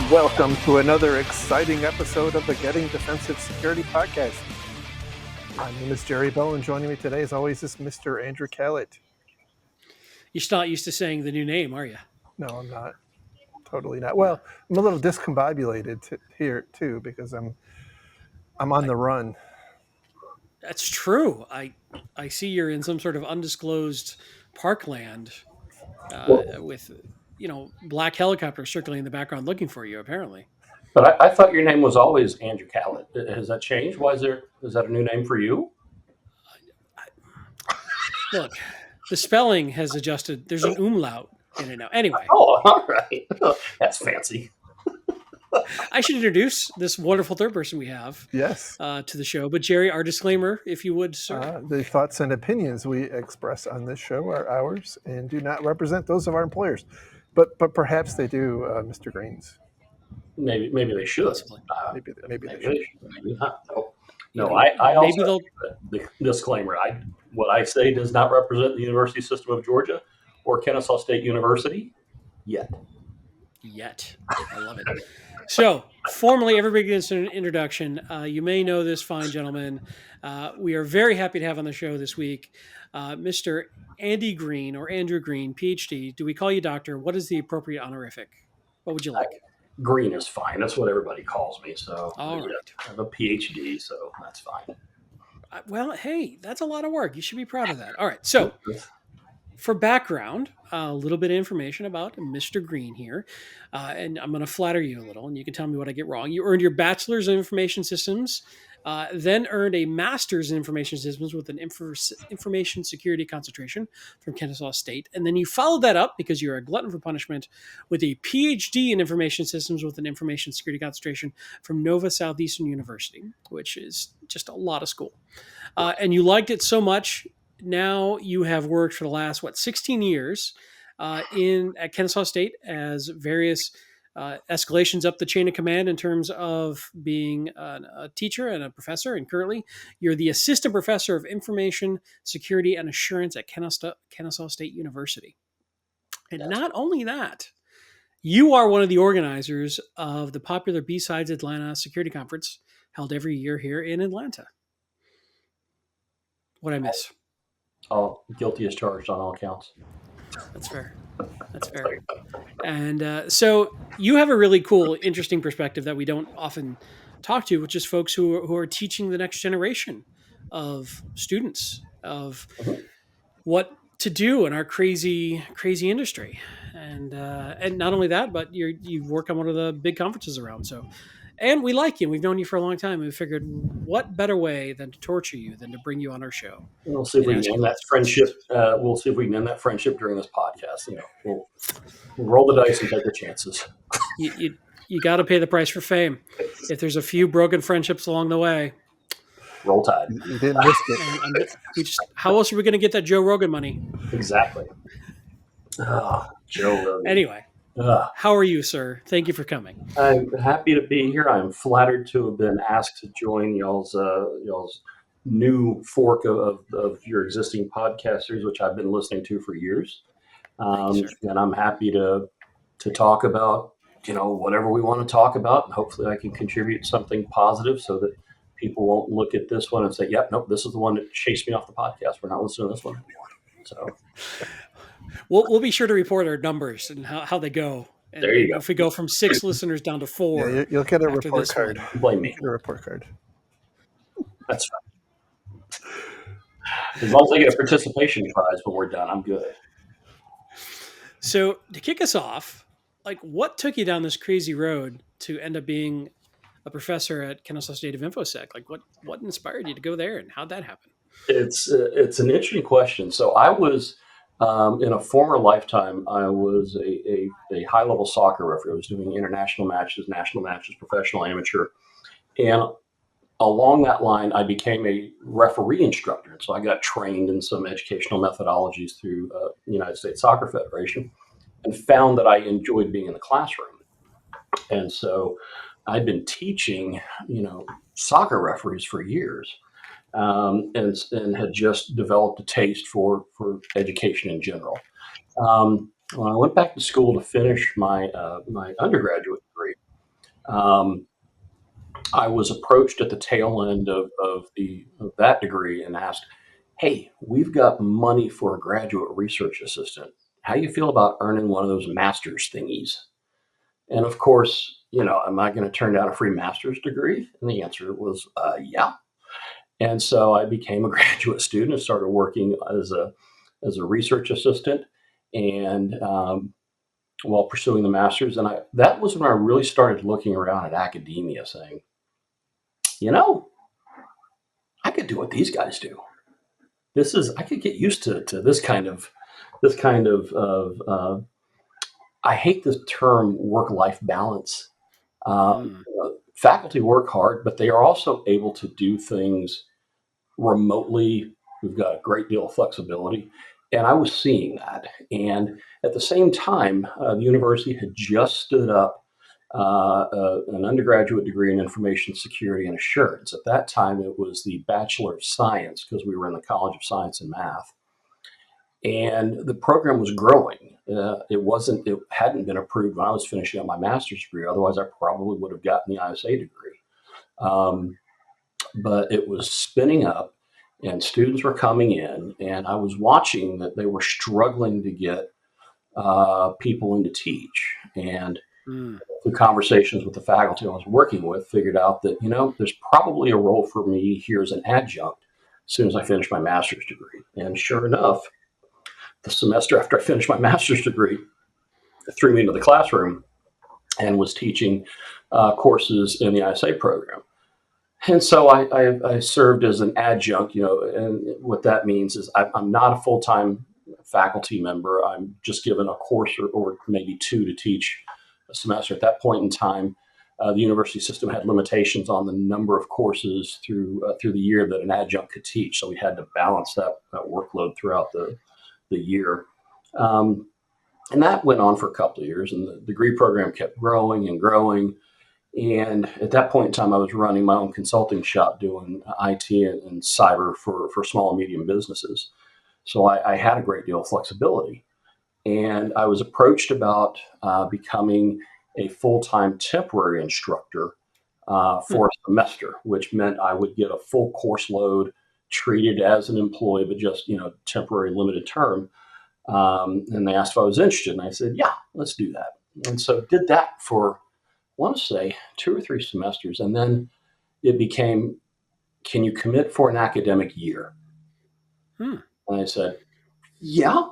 Welcome to another exciting episode of the Getting Defensive Security Podcast. My name is Jerry Bell, and joining me today, as always, is Mr. Andrew Callett. You're not used to saying the new name, are you? No, I'm not. Totally not. Well, I'm a little discombobulated here too because I'm on the run. That's true. I see you're in some sort of undisclosed parkland with black helicopters circling in the background looking for you. Apparently, but I thought your name was always Andrew Callett. Has that changed? Is that a new name for you? Look, the spelling has adjusted. There's an umlaut in it now. Anyway. Oh, all right. That's fancy. I should introduce this wonderful third person we have to the show. But Jerry, our disclaimer, if you would, sir. The thoughts and opinions we express on this show are ours and do not represent those of our employers. But perhaps they do, Mr. Greens. Maybe they should. Maybe they should. Maybe not. No. I also the disclaimer. What I say does not represent the University System of Georgia or Kennesaw State University yet. I love it. So, formally, everybody gets an introduction. You may know this fine gentleman. We are very happy to have on the show this week Mr. Andy Green, or Andrew Green, PhD. Do we call you doctor? What is the appropriate honorific? What would you like? Green is fine. That's what everybody calls me. So, all right. I have a PhD, so that's fine. Well, hey, that's a lot of work. You should be proud of that. All right. So, for background, a little bit of information about Mr. Green here, and I'm going to flatter you a little, and you can tell me what I get wrong. You earned your bachelor's in information systems, then earned a master's in information systems with an information security concentration from Kennesaw State, and then you followed that up, because you're a glutton for punishment, with a PhD in information systems with an information security concentration from Nova Southeastern University, which is just a lot of school. And you liked it so much. Now you have worked for the last, 16 years at Kennesaw State as various escalations up the chain of command in terms of being a teacher and a professor. And currently you're the assistant professor of information security and assurance at Kennesaw State University. And not only that, you are one of the organizers of the popular B-Sides Atlanta Security Conference held every year here in Atlanta. What'd I miss? All guilty as charged on all counts. That's fair. And so you have a really cool, interesting perspective that we don't often talk to, which is folks who are teaching the next generation of students of what to do in our crazy industry. And not only that, but you work on one of the big conferences around. So. And we like you. We've known you for a long time. And we figured, what better way than to torture you than to bring you on our show? We'll see if we can end that friendship. We'll see if we can end that friendship during this podcast. We'll roll the dice and take the chances. You got to pay the price for fame. If there's a few broken friendships along the way, roll tide. You didn't risk it. How else are we going to get that Joe Rogan money? Exactly. Joe Rogan. Anyway. How are you, sir? Thank you for coming. I'm happy to be here. I'm flattered to have been asked to join y'all's new fork of your existing podcast series, which I've been listening to for years. And I'm happy to talk about whatever we want to talk about, and hopefully I can contribute something positive so that people won't look at this one and say, "Yep, nope, this is the one that chased me off the podcast. We're not listening to this one anymore." So. We'll be sure to report our numbers and how they go. And there you go. If we go from 6 listeners down to 4, you'll get a report card. Blame me. A report card. That's fine. As long as I get a participation prize when we're done, I'm good. So to kick us off, what took you down this crazy road to end up being a professor at Kennesaw State of InfoSec? What inspired you to go there, and how'd that happen? It's an interesting question. So I was In a former lifetime, I was a high level soccer referee. I was doing international matches, national matches, professional, amateur. And along that line, I became a referee instructor. And so I got trained in some educational methodologies through the United States Soccer Federation and found that I enjoyed being in the classroom. And so I'd been teaching, soccer referees for years, and had just developed a taste for education in general. When I went back to school to finish my undergraduate degree, um, I was approached at the tail end of that degree and asked, "Hey, we've got money for a graduate research assistant. How do you feel about earning one of those master's thingies?" And of course, am I going to turn down a free master's degree? And the answer was, yeah. And so I became a graduate student and started working as a research assistant, and while pursuing the master's. And that was when I really started looking around at academia, saying, you know, I could do what these guys do. I could get used to this kind of I hate the term work life balance. Mm. Faculty work hard, but they are also able to do things remotely. We've got a great deal of flexibility. And I was seeing that. And at the same time, the university had just stood up an undergraduate degree in information security and assurance. At that time, it was the Bachelor of Science because we were in the College of Science and Math. And the program was growing. It hadn't been approved when I was finishing up my master's degree. Otherwise, I probably would have gotten the ISA degree. But it was spinning up and students were coming in, and I was watching that they were struggling to get people in to teach. And Mm. through conversations with the faculty I was working with, figured out that, there's probably a role for me here as an adjunct as soon as I finish my master's degree. And sure enough, the semester after I finished my master's degree, it threw me into the classroom and was teaching courses in the ISA program. And so I served as an adjunct, and what that means is I'm not a full time faculty member. I'm just given a course or maybe two to teach a semester. At that point in time, the university system had limitations on the number of courses through the year that an adjunct could teach. So we had to balance that workload throughout the year. And that went on for a couple of years, and the degree program kept growing and growing. And at that point in time, I was running my own consulting shop doing IT and cyber for small and medium businesses. So I had a great deal of flexibility. And I was approached about becoming a full-time temporary instructor for a semester, which meant I would get a full course load, treated as an employee, but just, temporary limited term. And they asked if I was interested, and I said, yeah, let's do that. And so did that for, I want to say, 2 or 3 semesters. And then it became, can you commit for an academic year? Hmm. And I said, yeah.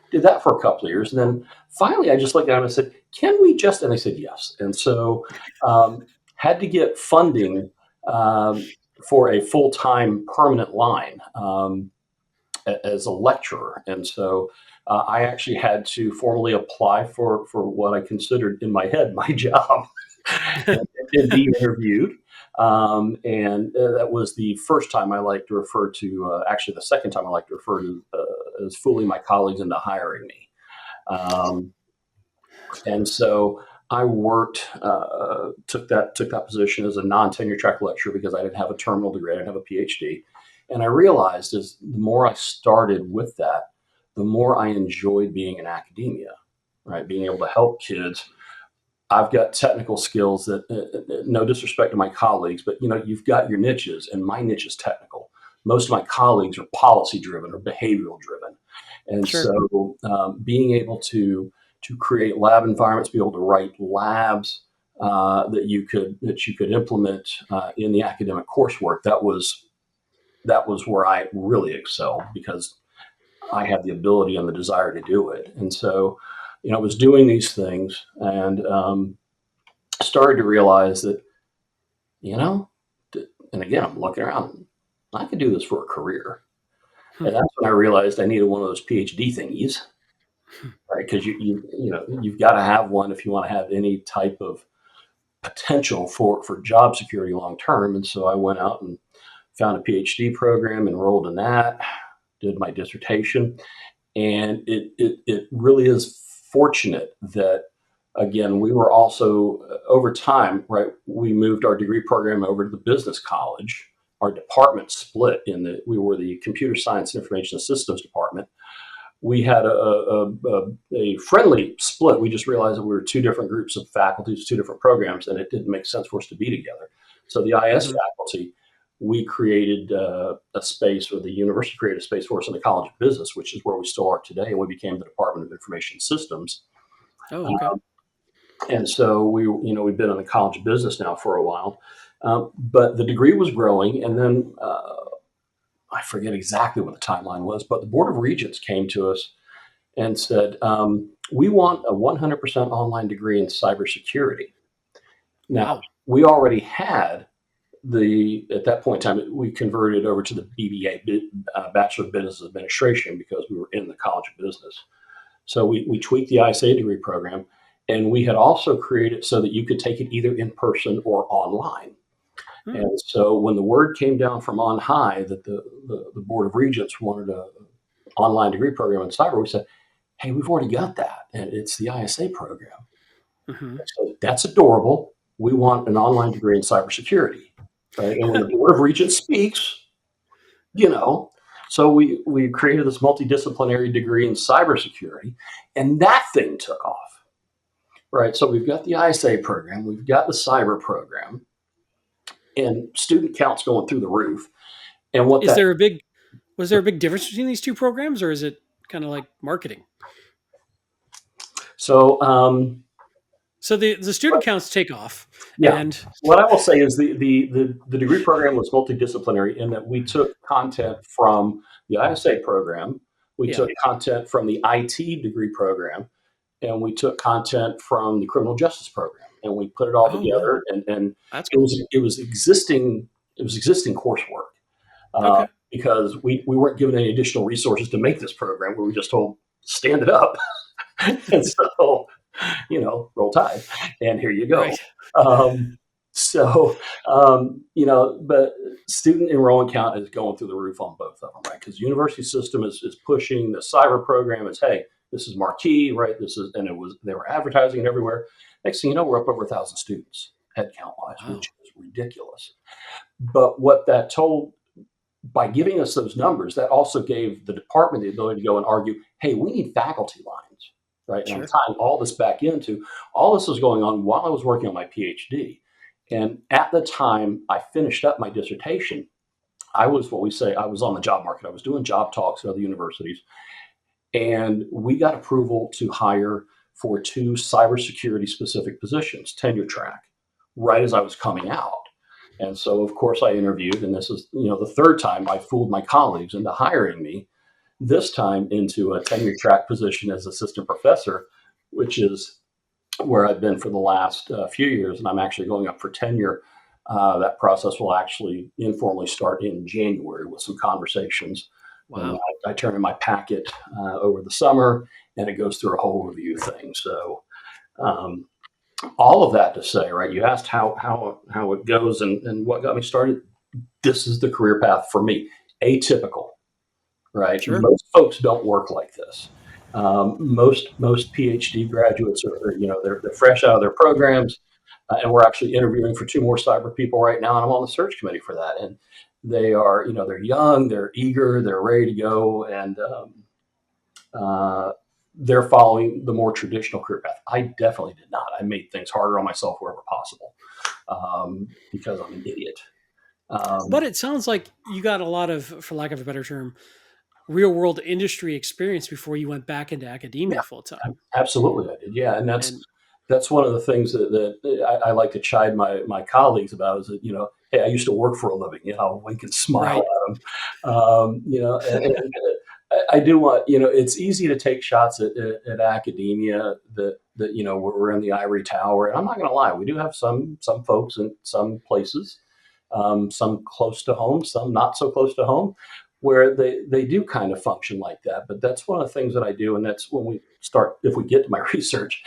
Did that for a couple of years. And then finally, I just looked at them and said, can we just, and they said yes. And so had to get funding for a full-time permanent line as a lecturer. And so I actually had to formally apply for what I considered in my head my job and be interviewed. And that was the first time I like to refer to, actually the second time I like to refer to as fooling my colleagues into hiring me. And so I worked, took that position as a non-tenure track lecturer because I didn't have a terminal degree, I didn't have a PhD. And I realized as the more I started with that, the more I enjoyed being in academia, right? Being able to help kids. I've got technical skills that, no disrespect to my colleagues, but you've got your niches, and my niche is technical. Most of my colleagues are policy driven or behavioral driven, and Sure. so being able to create lab environments, be able to write labs that you could implement in the academic coursework, that was where I really excelled because I had the ability and the desire to do it. And so, I was doing these things and started to realize that, and again, I'm looking around, I could do this for a career. And that's when I realized I needed one of those PhD thingies, right? Because you've got to have one if you want to have any type of potential for job security long term. And so I went out and found a PhD program, enrolled in that, did my dissertation, and it really is fortunate that, again, we were also over time, right? We moved our degree program over to the business college. Our department split we were the computer science and information systems department. We had a friendly split. We just realized that we were two different groups of faculties, two different programs, and it didn't make sense for us to be together. So the IS faculty, we created a space, or the university created a space for us in the College of Business, which is where we still are today, and we became the Department of Information Systems. Oh, okay. And so we've been in the College of Business now for a while, but the degree was growing, and then I forget exactly what the timeline was, but the Board of Regents came to us and said, we want a 100% online degree in cybersecurity. Now, Wow. we already had at that point in time, we converted over to the BBA, Bachelor of Business Administration, because we were in the College of Business. So we tweaked the ISA degree program, and we had also created so that you could take it either in person or online. And so when the word came down from on high that the Board of Regents wanted an online degree program in cyber, we said, hey, we've already got that, and it's the ISA program. So that's adorable. We want an online degree in cybersecurity, right? And when the Board of Regents speaks, so we created this multidisciplinary degree in cybersecurity, and that thing took off, right? So we've got the ISA program, we've got the cyber program, and student counts going through the roof. And was there a big difference between these two programs, or is it kind of like marketing? So the student counts take off. Yeah. And what I will say is the degree program was multidisciplinary in that we took content from the ISA program, we took content from the IT degree program, and we took content from the criminal justice program, and we put it all together. Wow. And that's cool. It was existing coursework. Okay. Because we weren't given any additional resources to make this program. We were just told, stand it up. And so, roll tide, and here you go. Right. But student enrollment count is going through the roof on both of them, right? Because the university system is pushing the cyber program as, hey, this is marquee, right? They were advertising it everywhere. Next thing you know, we're up over 1,000 students, headcount wise, which is ridiculous. But what that told, by giving us those numbers, that also gave the department the ability to go and argue, hey, we need faculty lines, right? And I'm tying all this back into, all this was going on while I was working on my PhD. And at the time I finished up my dissertation, I was on the job market. I was doing job talks at other universities. And we got approval to hire for 2 cybersecurity specific positions, tenure track, right as I was coming out. And so, of course, I interviewed, and this is, the third time I fooled my colleagues into hiring me, this time into a tenure track position as assistant professor, which is where I've been for the last few years, and I'm actually going up for tenure. That process will actually informally start in January with some conversations. Wow. I turn in my packet over the summer, and it goes through a whole review thing. So all of that to say, right, you asked how it goes and what got me started. This is the career path for me. Atypical, right? Sure. Most folks don't work like this. Most PhD graduates are they're fresh out of their programs, and we're actually interviewing for 2 more cyber people right now, and I'm on the search committee for that. And they are, they're young, they're eager, they're ready to go, and they're following the more traditional career path. I definitely did not. I made things harder on myself wherever possible because I'm an idiot. But it sounds like you got a lot of, for lack of a better term, real world industry experience before you went back into academia full time. Absolutely, I did. Yeah, and that's one of the things that I like to chide my colleagues about is that, hey, I used to work for a living. I'll wink and smile at them. And I do want, it's easy to take shots at academia that we're in the ivory tower. And I'm not going to lie, we do have some folks in some places, some close to home, some not so close to home. where they do kind of function like that. But that's one of the things that I do, and that's when we start, if we get to my research,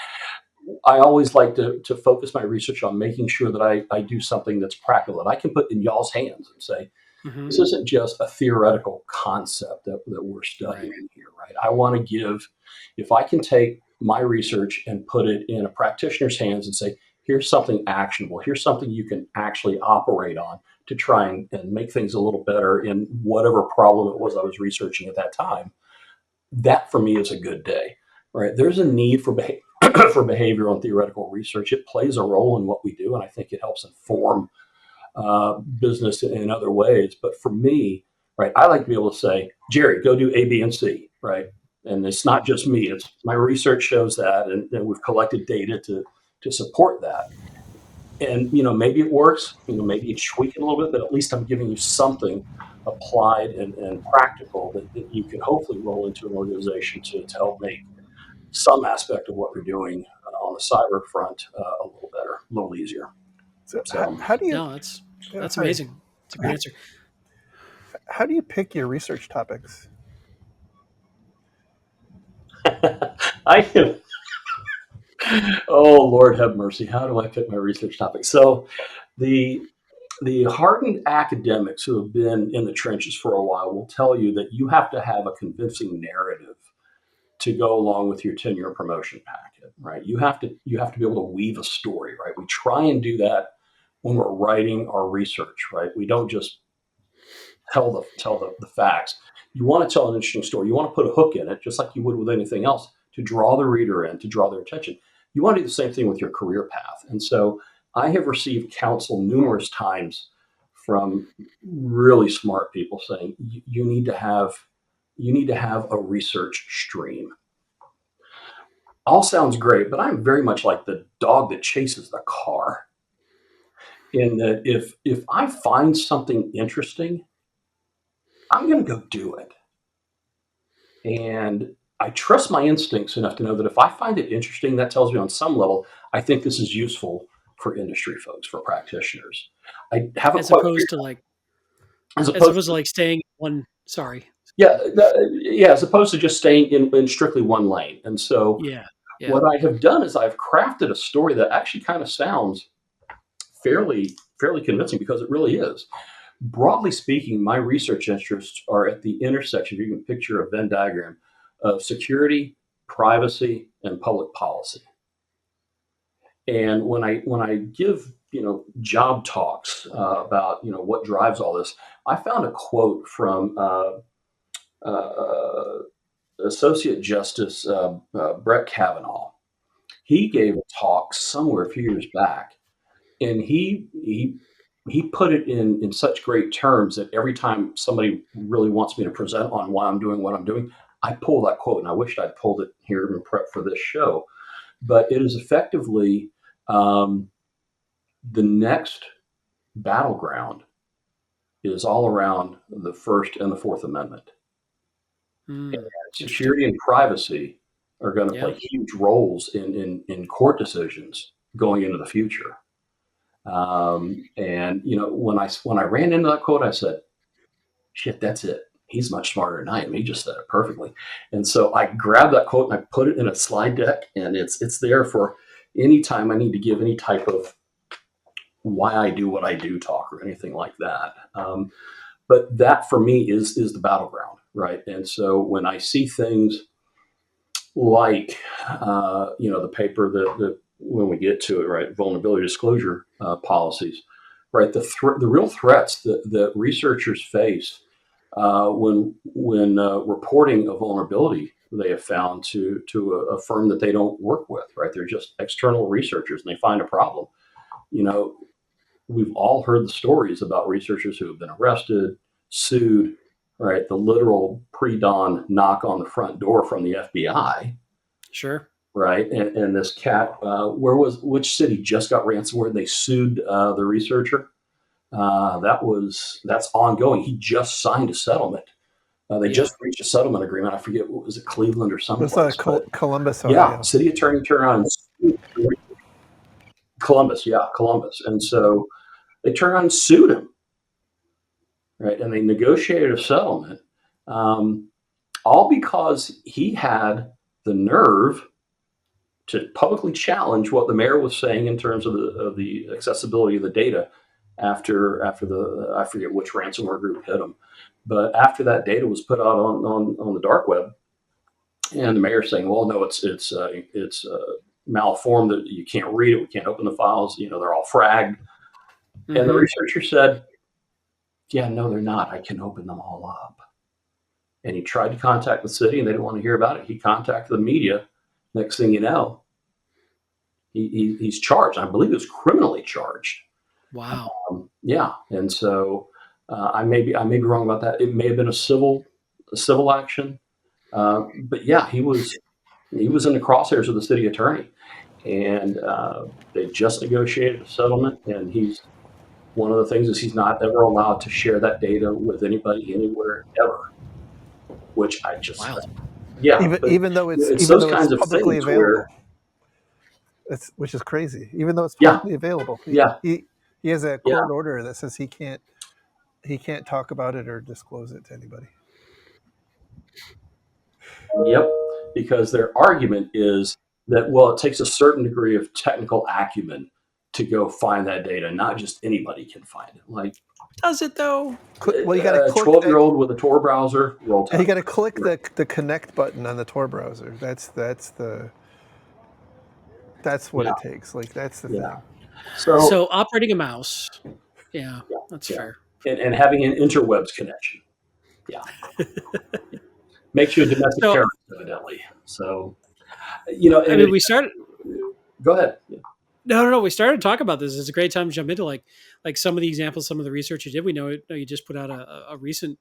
I always like to focus my research on making sure that I do something that's practical that I can put in y'all's hands and say, Hmm. this isn't just a theoretical concept that we're studying Right. here, right? I want to give, if I can take my research and put it in a practitioner's hands and say, here's something actionable, here's something you can actually operate on to try and make things a little better in whatever problem it was I was researching at that time, that for me is a good day, right? There's a need for for behavioral and theoretical research. It plays a role in what we do, and I think it helps inform business in other ways. But for me, right, I like to be able to say, Jerry, go do A, B, and C, right? And it's not just me; it's my research shows that, and we've collected data to support that. And maybe it works. Maybe you tweak it a little bit, but at least I'm giving you something applied and practical that you can hopefully roll into an organization to help make some aspect of what we're doing on the cyber front a little better, a little easier. So So how do you? No, that's Sorry. amazing. It's a great answer. How do you pick your research topics? I have, oh Lord have mercy. How do I pick my research topics? So the hardened academics who have been in the trenches for a while will tell you that you have to have a convincing narrative to go along with your tenure and promotion packet, right? You have to be able to weave a story, right? We try and do that when we're writing our research, right? We don't just tell the facts. You want to tell an interesting story. You want to put a hook in it, just like you would with anything else, to draw the reader in, to draw their attention. You want to do the same thing with your career path. And so I have received counsel numerous times from really smart people saying you need to have a research stream. All sounds great, but I'm very much like the dog that chases the car. In that if I find something interesting, I'm going to go do it. And I trust my instincts enough to know that if I find it interesting, that tells me on some level, I think this is useful for industry folks, for practitioners. I haven't As quite opposed figured to like, as as opposed opposed to to like staying in one. Sorry. yeah, as opposed to just staying in strictly one lane. And so Yeah. Yeah. what I have done is I've crafted a story that actually kind of sounds fairly convincing because it really is. Broadly speaking, my research interests are at the intersection, if you can picture a Venn diagram, of security, privacy, and public policy. And when I give job talks about what drives all this, I found a quote from uh, Associate Justice Brett Kavanaugh. He gave a talk somewhere a few years back, and he put it in such great terms that every time somebody really wants me to present on why I'm doing what I'm doing, I pull that quote, and I wish I'd pulled it here in prep for this show. But it is effectively um, the next battleground is all around the First and the Fourth Amendment. Interesting. Security and privacy are going to Yeah. play huge roles in court decisions going into the future. And when I ran into that quote, I said, "Shit, that's it. He's much smarter than I am. He just said it perfectly." And so I grabbed that quote and I put it in a slide deck, and it's there for any time I need to give any type of why I do what I do talk or anything like that. But that for me is the battleground, right? And so when I see things like the paper that when we get to it, right, vulnerability disclosure policies, right, the real threats that researchers face when reporting a vulnerability they have found to a firm that they don't work with, right? They're just external researchers and they find a problem. You know, we've all heard the stories about researchers who have been arrested, sued, right? The literal pre-dawn knock on the front door from the FBI, Sure. right? And this cat, which city just got ransomware? And they sued the researcher. That's ongoing. He just signed a settlement. They Yeah. just reached a settlement agreement. I forget, what was it, Cleveland or It was someplace? Columbus, Yeah, Ohio. city attorney turned around and sued Columbus. Yeah, Columbus. And so they turned around and sued him. right? And they negotiated a settlement, all because he had the nerve to publicly challenge what the mayor was saying in terms of the accessibility of the data after the I forget which ransomware group hit him, but after that data was put out on the dark web, and the mayor saying, well, no, it's malformed, that you can't read it, we can't open the files, they're all fragged. Mm-hmm. And the researcher said, yeah, no, they're not. I can open them all up. And he tried to contact the city, and they didn't want to hear about it. He contacted the media. Next thing you know, he's charged. I believe he was criminally charged. Wow. Yeah, and so I may be wrong about that. It may have been a civil action, but yeah, he was in the crosshairs of the city attorney, and they just negotiated a settlement. And one of the things is he's not ever allowed to share that data with anybody anywhere ever. Which I just even though it's those kinds of publicly things available. Which is crazy. Even though it's publicly available, he has a court order that says he can't talk about it or disclose it to anybody. Yep, because their argument is that, well, it takes a certain degree of technical acumen to go find that data. Not just anybody can find it. Like, does it though? Well, you got to click 12-year-old with a Tor browser. You got to click the connect button on the Tor browser. That's what it takes. Like, that's the thing. So operating a mouse. Yeah, that's fair. And having an interwebs connection. Yeah. Makes you a domestic terrorist, evidently. So, we started. Go ahead. Yeah. No. We started to talk about this. It's a great time to jump into like some of the examples, some of the research you did. We know you just put out a recent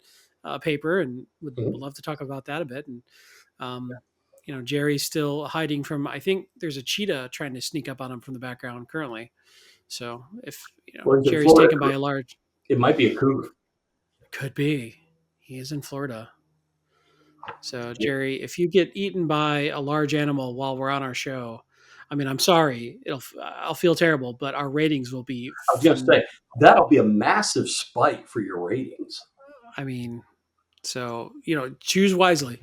paper, and would love to talk about that a bit. And Jerry's still hiding from. I think there's a cheetah trying to sneak up on him from the background currently. So if Jerry's taken by a large, it might be a cougar. Could be. He is in Florida. So Jerry, if you get eaten by a large animal while we're on our show, I mean, I'm sorry, I'll feel terrible, but our ratings will be. I was going to say that'll be a massive spike for your ratings. I mean, so choose wisely.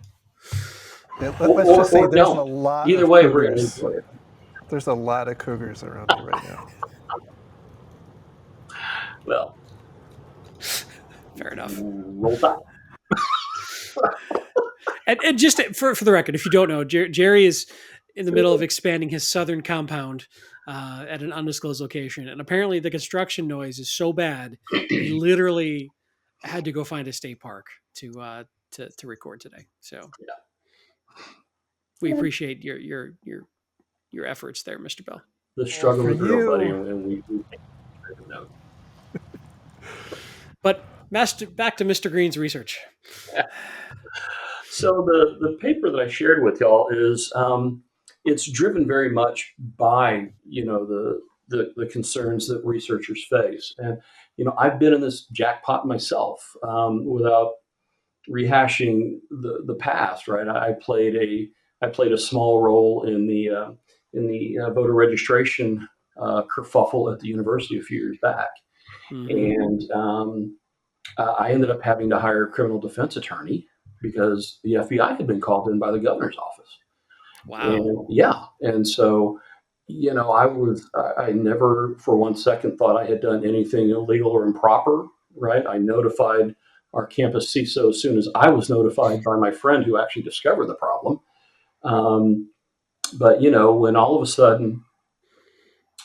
Yeah, let's just say there's a lot. Either way, we're going to enjoy it. There's a lot of cougars around me right now. Well, fair enough. Roll Tide. And just for the record, if you don't know, Jerry is in the middle of expanding his southern compound at an undisclosed location, and apparently the construction noise is so bad he literally had to go find a state park to record today. So we appreciate your efforts there, Mr. Bell. The struggle is real, buddy, and we know. But back to Mr. Green's research. So the paper that I shared with y'all is it's driven very much by the concerns that researchers face, and I've been in this jackpot myself without rehashing the past. Right, I played a small role in the voter registration kerfuffle at the university a few years back, and I ended up having to hire a criminal defense attorney because the FBI had been called in by the governor's office. Wow. And so, I never for one second thought I had done anything illegal or improper, right? I notified our campus CISO as soon as I was notified by my friend who actually discovered the problem. But, when all of a sudden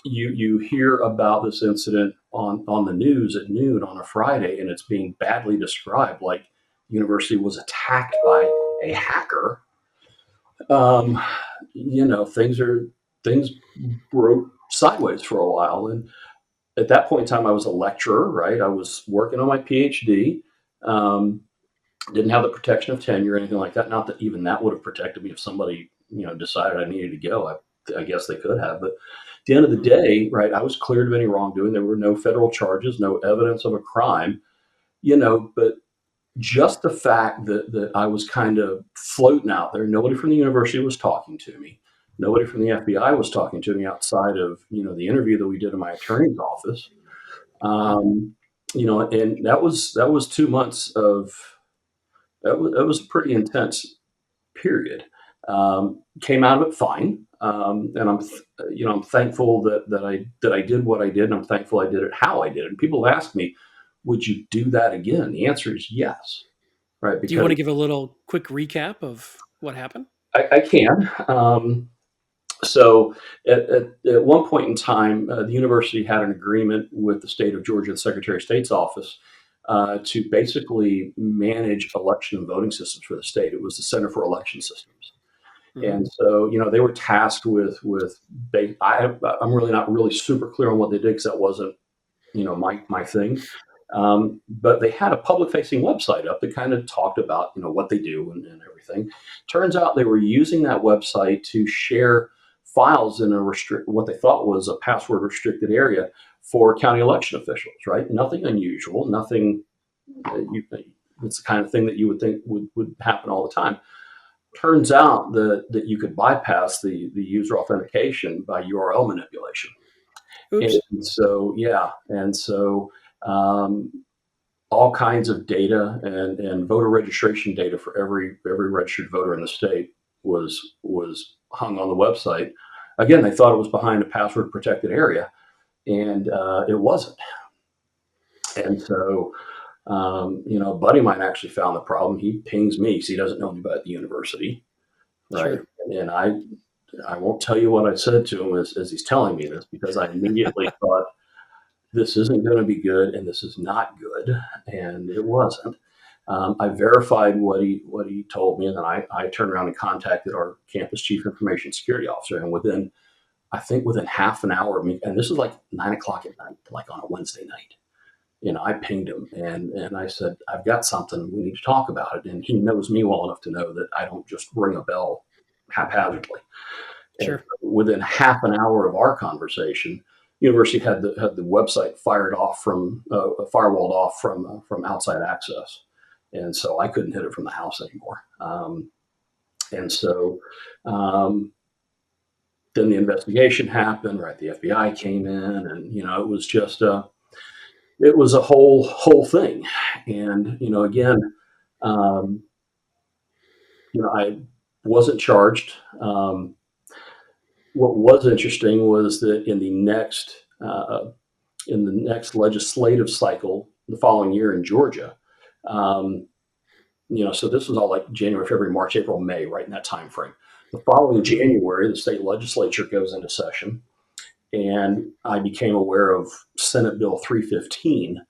you hear about this incident on the news at noon on a Friday, and it's being badly described like the university was attacked by a hacker, things broke sideways for a while. And at that point in time, I was a lecturer, right? I was working on my PhD, didn't have the protection of tenure or anything like that. Not that even that would have protected me if somebody, decided I needed to go. I guess they could have, but at the end of the day, right, I was cleared of any wrongdoing. There were no federal charges, no evidence of a crime, but just the fact that I was kind of floating out there, nobody from the university was talking to me. Nobody from the FBI was talking to me outside of, the interview that we did in my attorney's office. And that was 2 months of that was a pretty intense period. Came out of it fine, and I'm thankful that I did what I did, and I'm thankful I did it how I did it. And people ask me, "Would you do that again?" The answer is yes, right? Do you want Because to give a little quick recap of what happened? I can. So at one point in time, the university had an agreement with the state of Georgia, the Secretary of State's office, to basically manage election and voting systems for the state. It was the Center for Election Systems. Mm-hmm. And so, they were tasked with. I'm really not really super clear on what they did because that wasn't, my thing. But they had a public-facing website up that kind of talked about, what they do and everything. Turns out they were using that website to share files in what they thought was a password-restricted area for county election officials. Right? Nothing unusual. Nothing. It's the kind of thing that you would think would happen all the time. Turns out that you could bypass the user authentication by URL manipulation. Oops. And so all kinds of data and voter registration data for every registered voter in the state was hung on the website. Again, they thought it was behind a password protected area, and it wasn't. And so, a buddy of mine actually found the problem. He pings me because he doesn't know anybody at the university, right? Sure. And I won't tell you what I said to him as he's telling me this, because I immediately thought, this isn't going to be good, and this is not good, and it wasn't. I verified what he told me, and then I turned around and contacted our campus chief information security officer, and within half an hour of me, and this was like 9 o'clock at night, like on a Wednesday night, I pinged him and I said, I've got something, we need to talk about it. And he knows me well enough to know that I don't just ring a bell haphazardly. Sure. And within half an hour of our conversation, university had the website firewalled off from outside access, and so I couldn't hit it from the house anymore. And so then the investigation happened. Right, the FBI came in, and it was just it was a whole thing. And again, I wasn't charged. What was interesting was that in the next legislative cycle, the following year in Georgia, so this was all like January, February, March, April, May, right in that time frame. The following January, the state legislature goes into session, and I became aware of Senate Bill 315,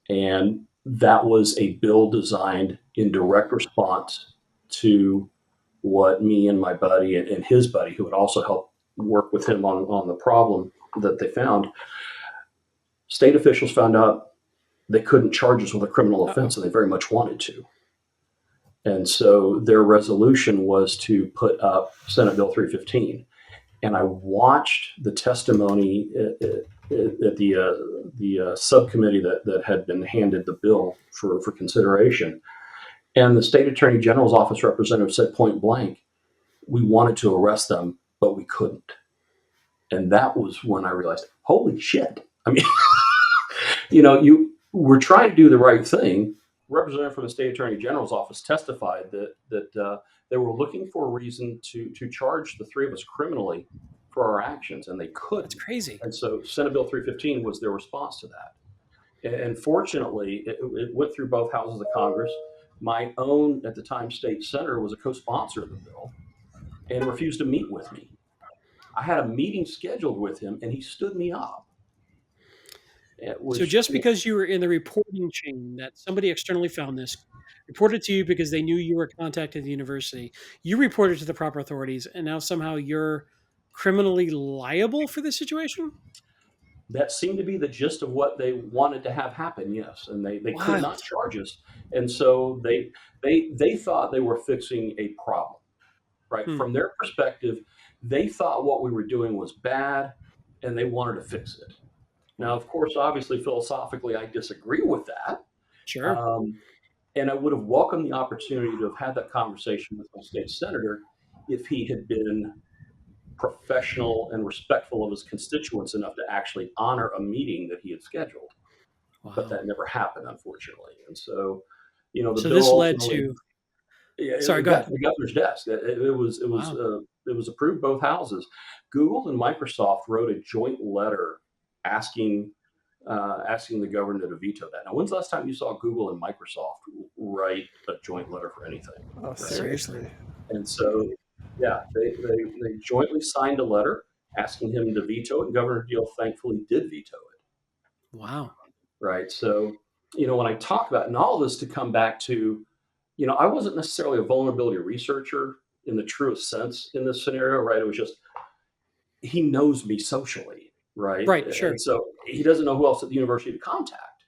and that was a bill designed in direct response to what me and my buddy and his buddy, who had also helped work with him on the problem that they found, state officials found out they couldn't charge us with a criminal offense, and they very much wanted to. And so their resolution was to put up Senate Bill 315. And I watched the testimony at the subcommittee that had been handed the bill for consideration. And the state attorney general's office representative said point blank, we wanted to arrest them, but we couldn't. And that was when I realized, holy shit. I mean, you were trying to do the right thing. Representative from the state attorney general's office testified that they were looking for a reason to charge the three of us criminally for our actions, and they couldn't. That's crazy. And so Senate Bill 315 was their response to that. And fortunately, it went through both houses of Congress. My own, at the time, state senator was a co-sponsor of the bill and refused to meet with me. I had a meeting scheduled with him, and he stood me up. So just because you were in the reporting chain that somebody externally found this, reported to you because they knew you were contacted the university, you reported to the proper authorities, and now somehow you're criminally liable for this situation? That seemed to be the gist of what they wanted to have happen, yes. And they could not charge us. And so they thought they were fixing a problem, right? From their perspective, they thought what we were doing was bad, and they wanted to fix it. Now, of course, obviously, philosophically, I disagree with that. Sure. And I would have welcomed the opportunity to have had that conversation with my state senator if he had been professional and respectful of his constituents enough to actually honor a meeting that he had scheduled. but that never happened, unfortunately. And so, the So bill this led ultimately, to. Sorry, it go got ahead. to the governor's desk. Wow. It was approved both houses. Google and Microsoft wrote a joint letter asking asking the governor to veto that. Now, when's the last time you saw Google and Microsoft write a joint letter for anything? Oh, Right? seriously. And so, yeah, they jointly signed a letter asking him to veto it, and Governor Deal thankfully did veto it. Wow. Right. So, when I talk about, and all this to come back to, I wasn't necessarily a vulnerability researcher in the truest sense in this scenario, right? It was just, he knows me socially, right? Right. Sure. And so he doesn't know who else at the university to contact,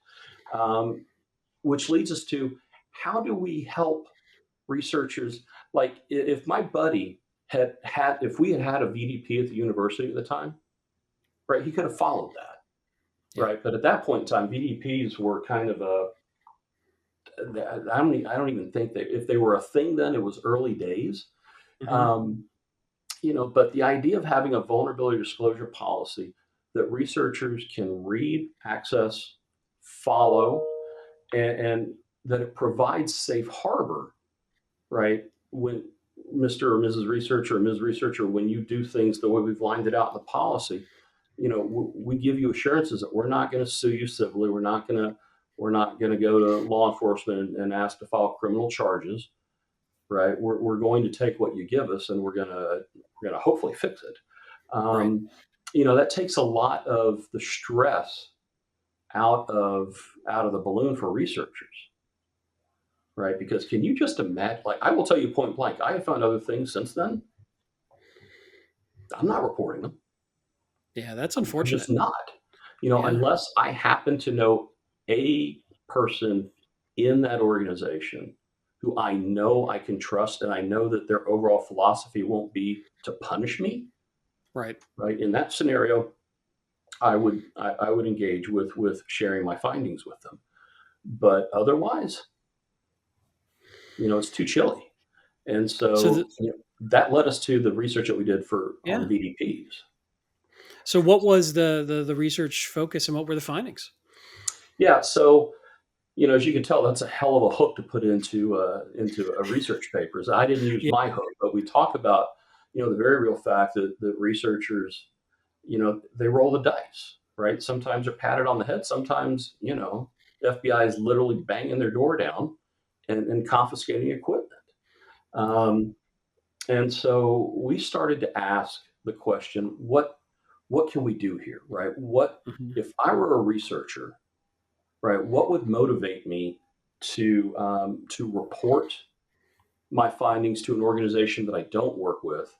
which leads us to, how do we help researchers? Like, if my buddy if we had had a VDP at the university at the time, right, he could have followed that, Yeah. right? But at that point in time, VDPs were kind of I don't even think that if they were a thing then, it was early days. Mhm. But the idea of having a vulnerability disclosure policy that researchers can read, access, follow, and that it provides safe harbor, right? When Mr. or Mrs. Researcher or Ms. Researcher, when you do things the way we've lined it out in the policy, we give you assurances that we're not going to sue you civilly. We're not going to go to law enforcement and ask to file criminal charges, right? We're going to take what you give us, and we're going to hopefully fix it. That takes a lot of the stress out of the balloon for researchers, right? Because can you just imagine? Like, I will tell you point blank, I have found other things since then. I'm not reporting them. Yeah, that's I'm unfortunate. just not. Unless I happen to know a person in that organization who I know I can trust, and I know that their overall philosophy won't be to punish me. Right. Right. In that scenario, I would engage with sharing my findings with them. But otherwise, it's too chilly. And so that led us to the research that we did on VDPs. So what was the research focus, and what were the findings? Yeah. So, as you can tell, that's a hell of a hook to put into a research paper. So I didn't use my hook, but we talk about, the very real fact that researchers, they roll the dice, right? Sometimes they're patted on the head. Sometimes, the FBI is literally banging their door down and confiscating equipment. And so we started to ask the question, what can we do here, right? If I were a researcher, right, what would motivate me to report my findings to an organization that I don't work with,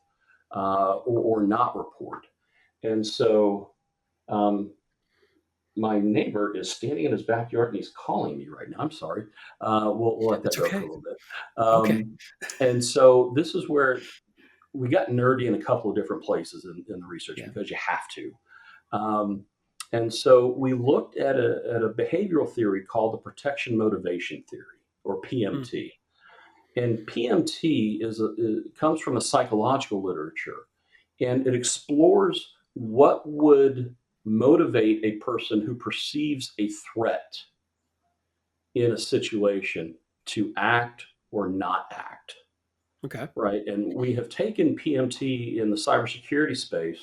or not report? And so my neighbor is standing in his backyard and he's calling me right now. I'm sorry. We'll let that go for a little bit. Okay. And so this is where we got nerdy in a couple of different places in the research, because you have to. And so we looked at a behavioral theory called the protection motivation theory, or PMT. And PMT it comes from the psychological literature, and it explores what would motivate a person who perceives a threat in a situation to act or not act. Okay. Right. And we have taken PMT in the cybersecurity space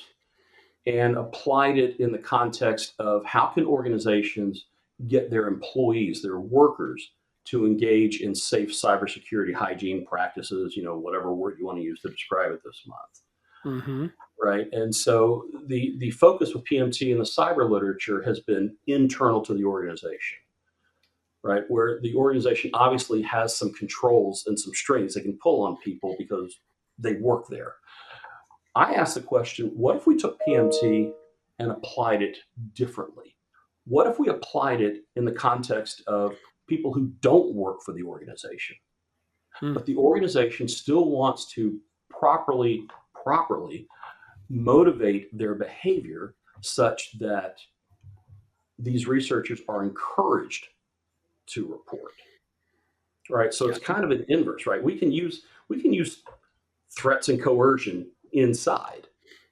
and applied it in the context of how can organizations get their employees, their workers, to engage in safe cybersecurity hygiene practices, whatever word you want to use to describe it this month. Mm-hmm. Right. And so the focus with PMT in the cyber literature has been internal to the organization, right? Where the organization obviously has some controls and some strings they can pull on people because they work there. I asked the question, what if we took PMT and applied it differently? What if we applied it in the context of people who don't work for the organization, but the organization still wants to properly motivate their behavior such that these researchers are encouraged to report, right? So it's kind of an inverse, right? We can use threats and coercion inside,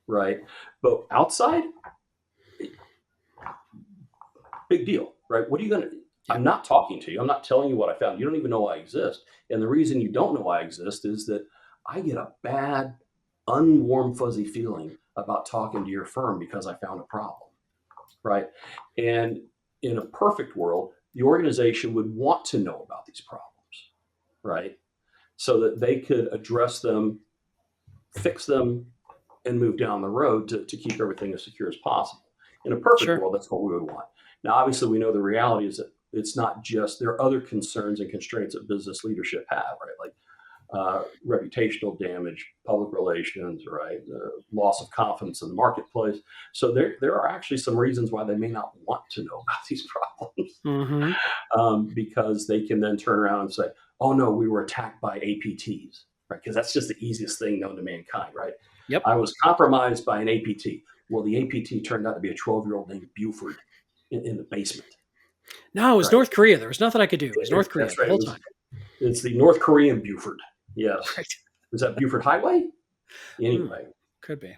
right? But outside, big deal, right? What are you going to, I'm not talking to you. I'm not telling you what I found. You don't even know I exist. And the reason you don't know I exist is that I get a bad, unwarm, fuzzy feeling about talking to your firm because I found a problem, right? And in a perfect world, the organization would want to know about these problems, right? So that they could address them, fix them, and move down the road to keep everything as secure as possible. In a perfect world, that's what we would want. Now, obviously, we know the reality is that it's not just, there are other concerns and constraints that business leadership have, right? Like reputational damage, public relations, right? Loss of confidence in the marketplace. So there are actually some reasons why they may not want to know about these problems, because they can then turn around and say, oh no, we were attacked by APTs, right? Because that's just the easiest thing known to mankind, right? Yep. I was compromised by an APT. Well, the APT turned out to be a 12-year-old named Buford in the basement. No, it was North Korea. There was nothing I could do. It was North Korea the whole time. It's the North Korean Buford. Yes. Right. Is that Buford Highway? Anyway. Could be.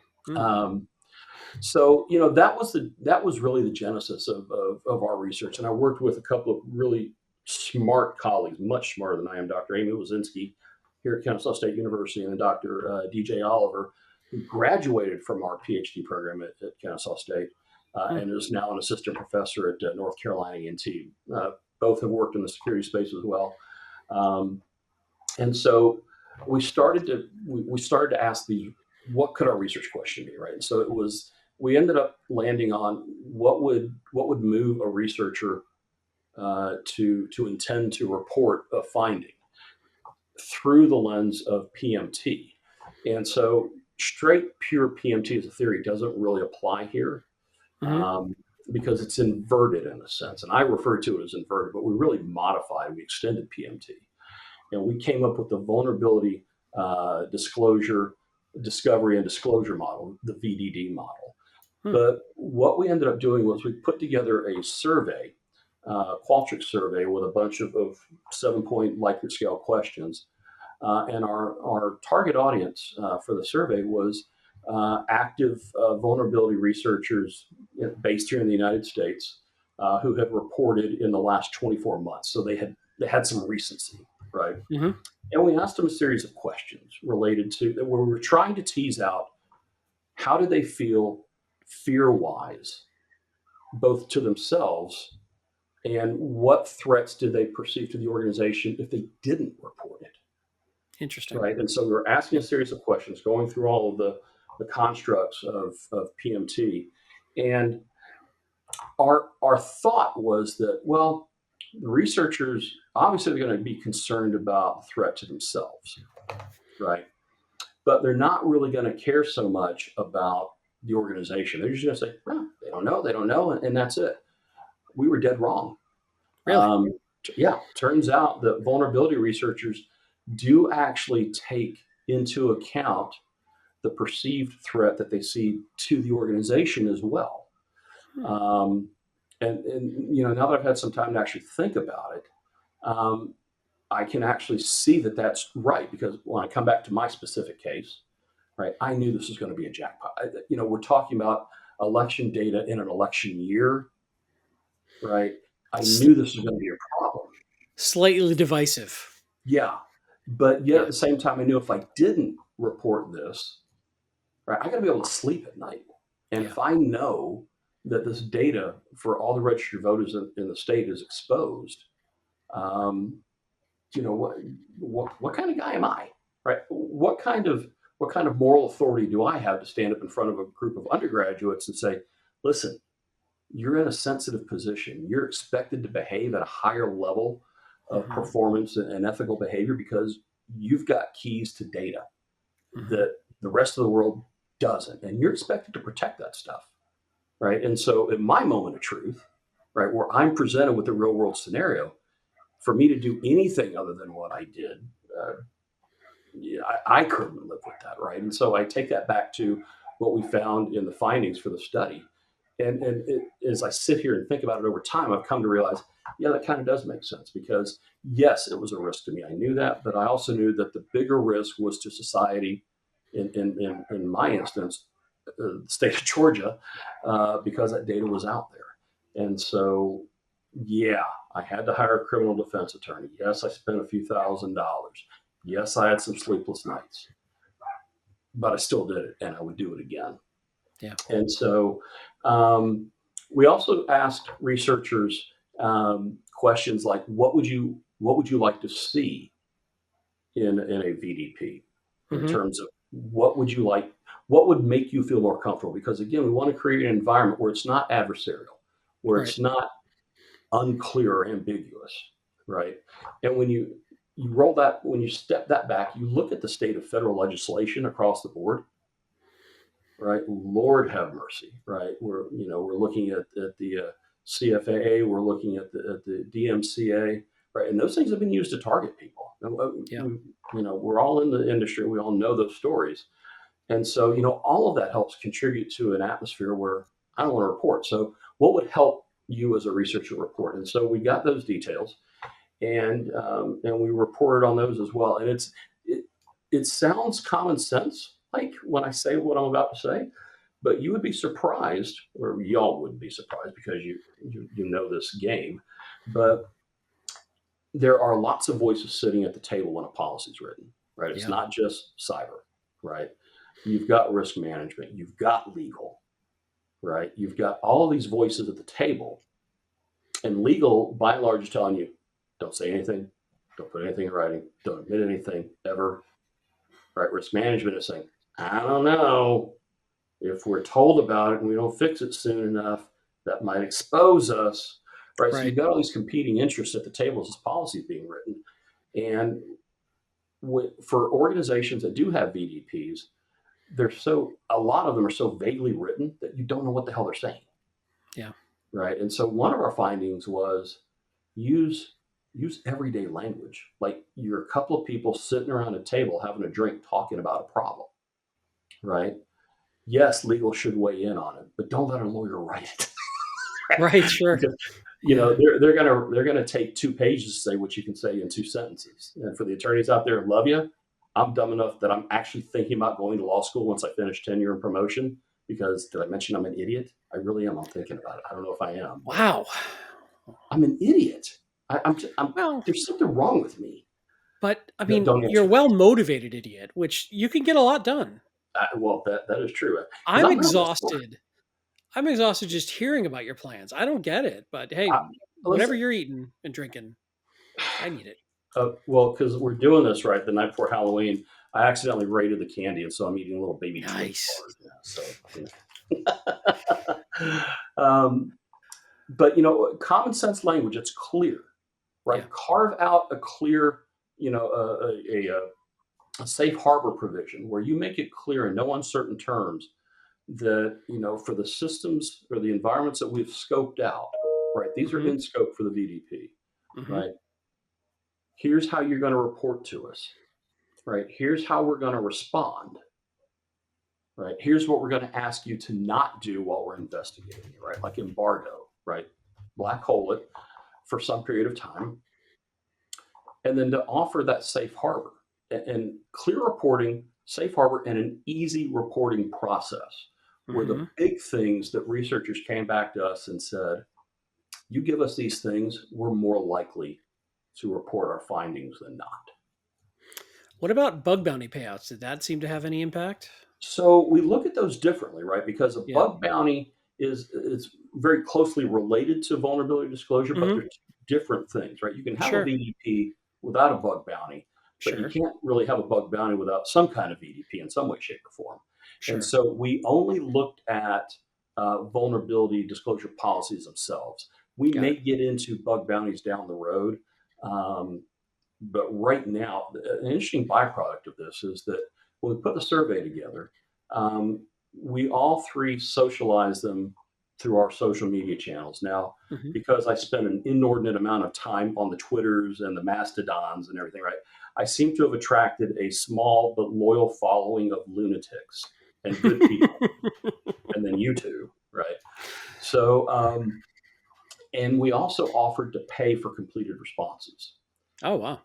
So, that was really the genesis of our research. And I worked with a couple of really smart colleagues, much smarter than I am, Dr. Amy Wazinski here at Kennesaw State University, and then Dr. DJ Oliver, who graduated from our PhD program at Kennesaw State and is now an assistant professor at North Carolina A&T. Both have worked in the security space as well. And so we started to ask these, what could our research question be, right? And so we ended up landing on what would move a researcher to intend to report a finding through the lens of PMT. And so straight pure PMT as a theory doesn't really apply here because it's inverted in a sense. And I refer to it as inverted, but we really modified, we extended PMT. And we came up with the vulnerability discovery and disclosure model, the VDD model. But what we ended up doing was we put together a survey, Qualtrics survey with a bunch of 7-point Likert scale questions. And our target audience for the survey was active vulnerability researchers based here in the United States who have reported in the last 24 months. So they had some recency, right? And we asked them a series of questions related to where we were trying to tease out how did they feel fear-wise, both to themselves, and what threats did they perceive to the organization if they didn't report it? Interesting. Right. And so we were asking a series of questions, going through all of the constructs of PMT. And our thought was that, well, the researchers obviously are going to be concerned about the threat to themselves, right? But they're not really going to care so much about the organization. They're just going to say, well, they don't know, and that's it. We were dead wrong. Really? Turns out that vulnerability researchers do actually take into account the perceived threat that they see to the organization as well. And now that I've had some time to actually think about it, I can actually see that that's right, because when I come back to my specific case, right, I knew this was going to be a jackpot. We're talking about election data in an election year, right? I knew this was going to be a problem. Slightly divisive. Yeah. But yet at the same time, I knew if I didn't report this, right, I got to be able to sleep at night. And if I know that this data for all the registered voters in the state is exposed, what kind of guy am I, right? What kind of moral authority do I have to stand up in front of a group of undergraduates and say, listen, you're in a sensitive position. You're expected to behave at a higher level of performance and ethical behavior because you've got keys to data that the rest of the world doesn't, and you're expected to protect that stuff, right? And so in my moment of truth, right, where I'm presented with a real world scenario, for me to do anything other than what I did, I couldn't live with that, right? And so I take that back to what we found in the findings for the study. And as I sit here and think about it over time, I've come to realize, that kind of does make sense, because yes, it was a risk to me. I knew that, but I also knew that the bigger risk was to society. In my instance, the state of Georgia, because that data was out there. And so, yeah, I had to hire a criminal defense attorney. Yes, I spent a few $1,000s. Yes, I had some sleepless nights, but I still did it, and I would do it again. Yeah. And so, we also asked researchers questions like, what would you like to see in a VDP in terms of what would make you feel more comfortable? Because again, we want to create an environment where it's not adversarial, where it's not unclear or ambiguous, right? And when you step that back, you look at the state of federal legislation across the board, right? Lord have mercy, right? We're looking at the CFAA, we're looking at the DMCA, right? And those things have been used to target people. We're all in the industry. We all know those stories. And so, all of that helps contribute to an atmosphere where I don't want to report. So what would help you as a researcher report? And so we got those details and we reported on those as well. And it sounds common sense, like when I say what I'm about to say, but you would be surprised, or y'all would be surprised because you know this game, but there are lots of voices sitting at the table when a policy is written, right? It's not just cyber, right? You've got risk management, you've got legal, right? You've got all of these voices at the table, and legal, by and large, is telling you, don't say anything, don't put anything in writing, don't admit anything ever, right? Risk management is saying, I don't know, if we're told about it and we don't fix it soon enough, that might expose us, right? So you've got all these competing interests at the table as this policy is being written. And for organizations that do have VDPs, a lot of them are so vaguely written that you don't know what the hell they're saying. Yeah. Right. And so one of our findings was use everyday language. Like you're a couple of people sitting around a table having a drink talking about a problem. Right. Yes, legal should weigh in on it, but don't let a lawyer write it. Right, sure. Because, they're gonna take 2 pages to say what you can say in 2 sentences. And for the attorneys out there, love you. I'm dumb enough that I'm actually thinking about going to law school once I finish tenure and promotion. Because did I mention I'm an idiot? I really am. I'm thinking about it. I don't know if I am. Wow. I'm an idiot. There's something wrong with me. But I mean, you're a well-motivated idiot, which you can get a lot done. Well, that is true. I'm exhausted. I'm exhausted just hearing about your plans. I don't get it, but hey, whatever you're eating and drinking, I need it. Well, because we're doing this right the night before Halloween, I accidentally raided the candy, and so I'm eating a little baby. Nice. But common sense language. It's clear, right? Yeah. Carve out a clear, a safe harbor provision where you make it clear in no uncertain terms that, for the systems or the environments that we've scoped out, right? These are in scope for the VDP, right? Here's how you're going to report to us, right? Here's how we're going to respond, right? Here's what we're going to ask you to not do while we're investigating, right? Like embargo, right? Black hole it for some period of time. And then to offer that safe harbor and clear reporting, safe harbor, and an easy reporting process were the big things that researchers came back to us and said, you give us these things, we're more likely to report our findings than not. What about bug bounty payouts? Did that seem to have any impact? So we look at those differently, right? Because a bug bounty is very closely related to vulnerability disclosure, but they're different things, right? You can have a VDP without a bug bounty, but you can't really have a bug bounty without some kind of VDP in some way, shape, or form. And so we only looked at vulnerability disclosure policies themselves. We may get into bug bounties down the road, but right now, an interesting byproduct of this is that when we put the survey together, we all 3 socialize them through our social media channels. Now, because I spend an inordinate amount of time on the Twitters and the Mastodons and everything, right? I seem to have attracted a small but loyal following of lunatics and good people, and then you two, right? So, and we also offered to pay for completed responses. Oh, wow.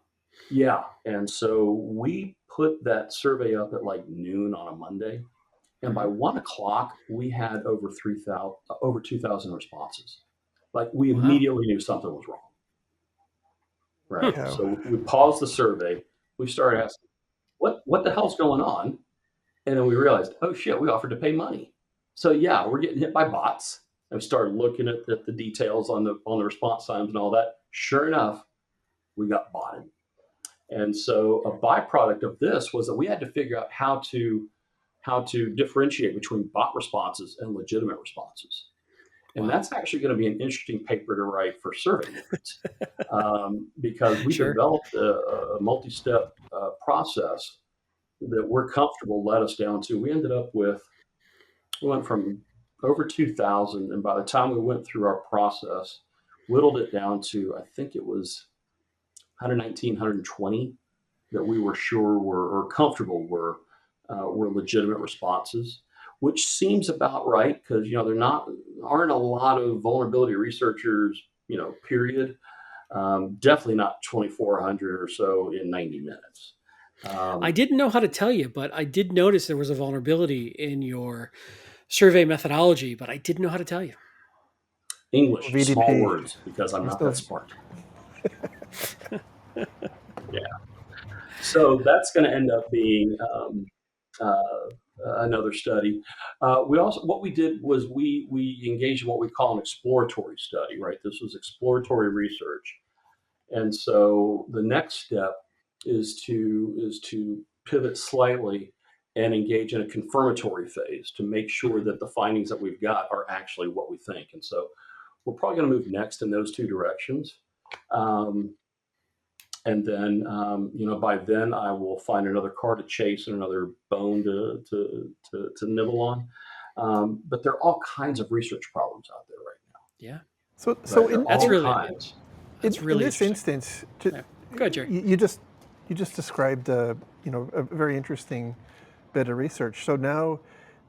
Yeah. And so we put that survey up at like noon on a Monday. And by 1 o'clock, we had over 2,000 responses. Like we immediately knew something was wrong. Right. Yeah. So we paused the survey. We started asking, what the hell's going on? And then we realized, oh shit, we offered to pay money. So yeah, we're getting hit by bots. And we started looking at the details on the response times and all that. Sure enough, we got botted. And so a byproduct of this was that we had to figure out how to differentiate between bot responses and legitimate responses. And that's actually going to be an interesting paper to write for survey nerds, because we developed a multi-step process that we're comfortable led us down to. We ended up with, we went from over 2,000, and by the time we went through our process, whittled it down to, I think it was 119, 120 that we were sure were, or comfortable were legitimate responses, which seems about right because there aren't a lot of vulnerability researchers, period. Definitely not 2,400 or so in 90 minutes. I didn't know how to tell you, but I did notice there was a vulnerability in your survey methodology, but I didn't know how to tell you. English, VDP. Small words, because I'm not that smart. Yeah. So that's going to end up being another study. What we did was we engaged in what we call an exploratory study, right? This was exploratory research. And so the next step is to pivot slightly and engage in a confirmatory phase to make sure that the findings that we've got are actually what we think. And so we're probably going to move next in those two directions. And then, by then I will find another car to chase and another bone to nibble on. But there are all kinds of research problems out there right now. Yeah. So that's really kinds. In this instance, Go ahead, Jerry. You just described a very interesting bit of research. So now,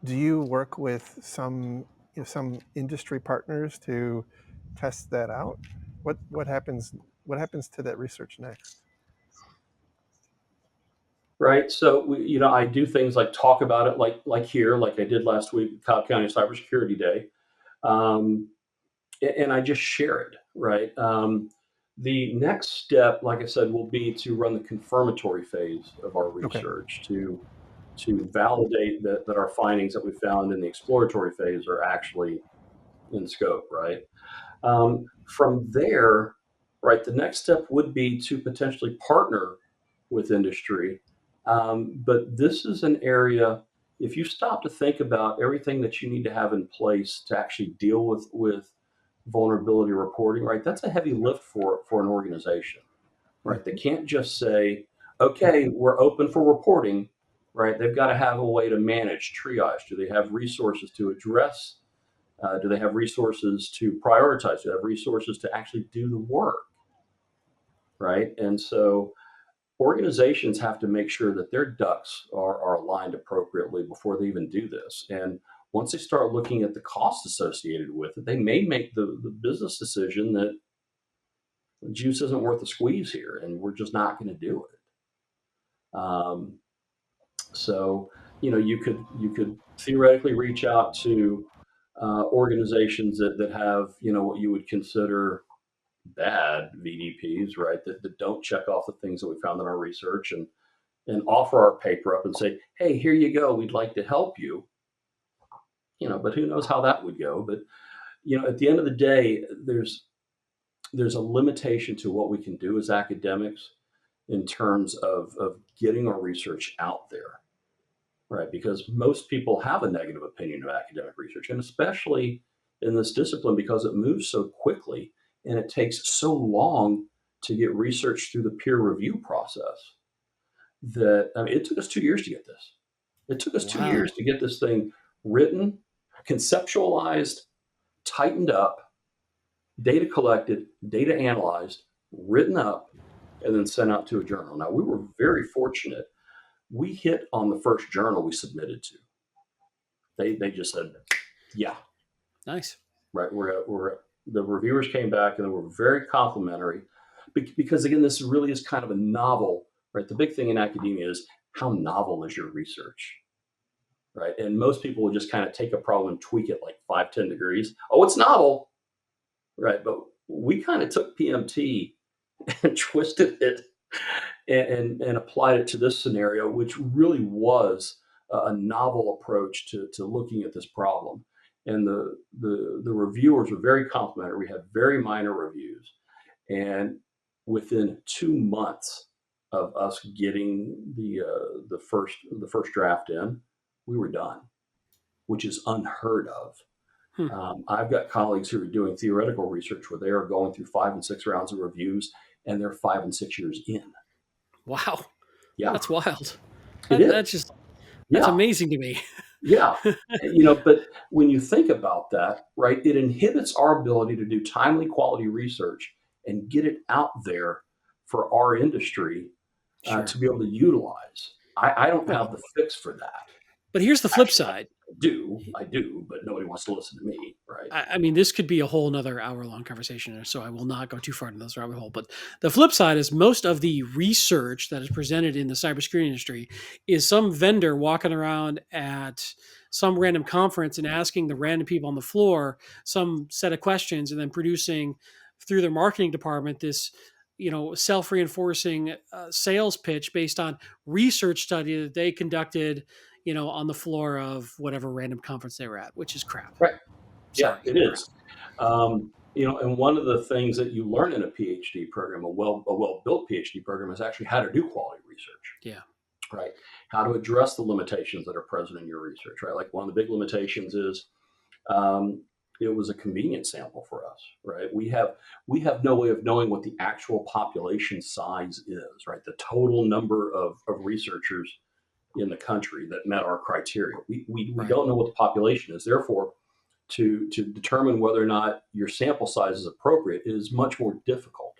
do you work with some industry partners to test that out? What happens to that research next? Right. So I do things like talk about it, like here, like I did last week, Cobb County Cybersecurity Day, and I just share it. Right. The next step, like I said, will be to run the confirmatory phase of our research to validate that our findings that we found in the exploratory phase are actually in scope. Right. From there, right, the next step would be to potentially partner with industry. But this is an area, if you stop to think about everything that you need to have in place to actually deal with vulnerability reporting, right, that's a heavy lift for an organization, right? They can't just say, okay, we're open for reporting, right? They've got to have a way to manage, triage. Do they have resources to address? Do they have resources to prioritize? Do they have resources to actually do the work, right? And so organizations have to make sure that their ducks are aligned appropriately before they even do this. And once they start looking at the costs associated with it, they may make the business decision that the juice isn't worth the squeeze here, and we're just not going to do it. So, you could theoretically reach out to organizations that have, what you would consider bad VDPs, right? That don't check off the things that we found in our research and offer our paper up and say, hey, here you go. We'd like to help you. But who knows how that would go. But, at the end of the day, there's a limitation to what we can do as academics in terms of getting our research out there, right? Because most people have a negative opinion of academic research, and especially in this discipline because it moves so quickly and it takes so long to get research through the peer review process that it took us 2 years to get this. It took us 2 years to get this thing written, conceptualized, tightened up, data collected, data analyzed, written up, and then sent out to a journal. Now, we were very fortunate. We hit on the first journal we submitted to. They just said, yeah. Nice. Right. The reviewers came back and they were very complimentary because, again, this really is kind of a novel, right? The big thing in academia is how novel is your research, right? And most people will just kind of take a problem and tweak it like 5-10 degrees. Oh, it's novel, right? But we kind of took PMT and twisted it and applied it to this scenario, which really was a novel approach to looking at this problem. And the reviewers were very complimentary. We had very minor reviews, and within 2 months of us getting the first draft in, we were done, which is unheard of. Hmm. I've got colleagues who are doing theoretical research where they are going through 5 and 6 rounds of reviews, and they're 5 and 6 years in. Wow, Yeah, that's wild. it is. That's Yeah, amazing to me. yeah. But when you think about that, right, it inhibits our ability to do timely quality research and get it out there for our industry Sure. to be able to utilize. I don't Well, have the fix for that. but here's the flip Actually, side. I do, but nobody wants to listen to me, right? I mean, this could be a whole nother hour-long conversation, so I will not go too far into this rabbit hole. But the flip side is most of the research that is presented in the cybersecurity industry is some vendor walking around at some random conference and asking the random people on the floor some set of questions, and then producing through their marketing department this, self-reinforcing sales pitch based on research study that they conducted, on the floor of whatever random conference they were at, which is crap. Right. Yeah, Sorry, it is. And one of the things that you learn in a PhD program, a well-built PhD program, is actually how to do quality research. Yeah. Right. How to address the limitations that are present in your research. Right. Like one of the big limitations is it was a convenient sample for us. Right. We have no way of knowing what the actual population size is. Right. The total number of researchers in the country that met our criteria. We Right. don't know what the population is. Therefore, to determine whether or not your sample size is appropriate is much more difficult.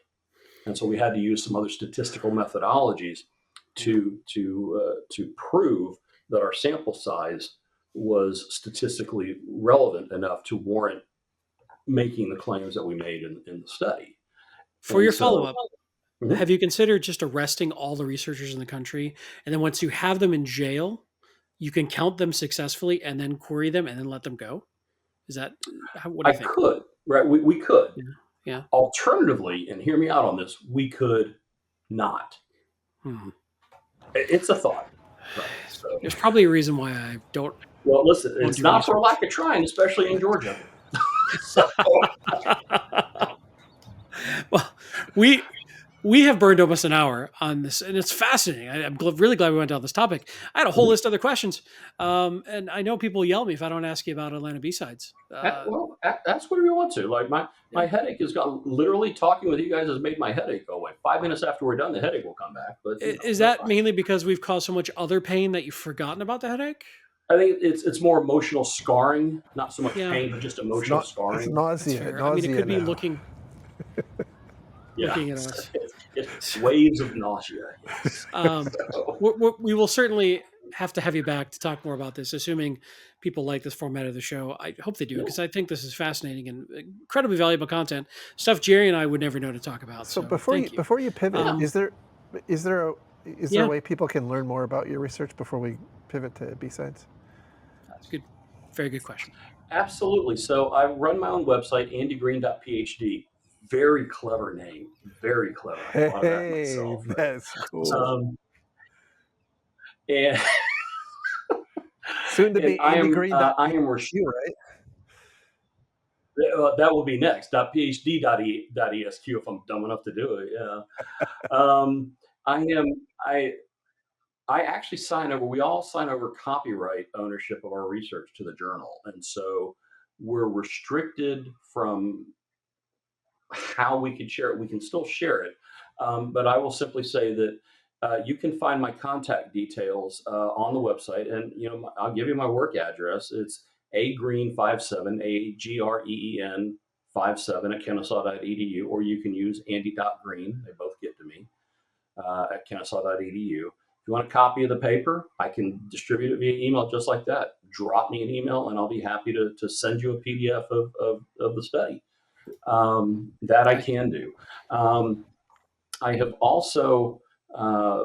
And so we had to use some other statistical methodologies to prove that our sample size was statistically relevant enough to warrant making the claims that we made in the study. For And your so, follow-up, Mhm. have you considered just arresting all the researchers in the country, and then once you have them in jail, you can count them successfully and then query them and then let them go? Is that what do I you think? could, right? We could. Yeah. Yeah. Alternatively, and hear me out on this, we could not. Hmm. It's a thought. Right. So, There's probably a reason why I don't. well, listen, Don't it's do not for research. lack of trying, especially in Georgia. So, Well, we have burned almost an hour on this, and it's fascinating. I'm really glad we went down this topic. I had a whole list of other questions, and I know people yell at me if I don't ask you about Atlanta B-sides. that's what we want to. Like my headache has gone. Literally talking with you guys has made my headache go away. 5 minutes after we're done, the headache will come back. But Is that's that fine. mainly because we've caused so much other pain that you've forgotten about the headache? I think it's more emotional scarring, not so much Yeah. pain, but just It's emotional not. It's scarring. That's nausea. fair. Nausea I mean, it could be now. looking Yeah, at us. it's waves of nausea. Yes. So, We will certainly have to have you back to talk more about this, assuming people like this format of the show. I hope they do, yeah. because I think this is fascinating and incredibly valuable content, stuff Jerry and I would never know to talk about. So So before thank you. you pivot, Um, is there a Yeah. way people can learn more about your research before we pivot to B-sides? That's good. Very good question. Absolutely. So I run my own website, andygreen.phd. Very clever name. Very clever. I thought of that Hey, myself. Right? that's cool. And Soon to be I am andygreen.edu, right? that will be next. .phd.esq if I'm dumb enough to do it. Yeah. I actually sign over. We all sign over copyright ownership of our research to the journal, and so we're restricted from how we could share it. We can still share it, but I will simply say that you can find my contact details on the website, and I'll give you my work address. It's agreen57, AGREEN 57 at kennesaw.edu, or you can use andy.green. They both get to me at kennesaw.edu. If you want a copy of the paper, I can distribute it via email just like that. Drop me an email, and I'll be happy to send you a PDF of the study. That I can do. I have also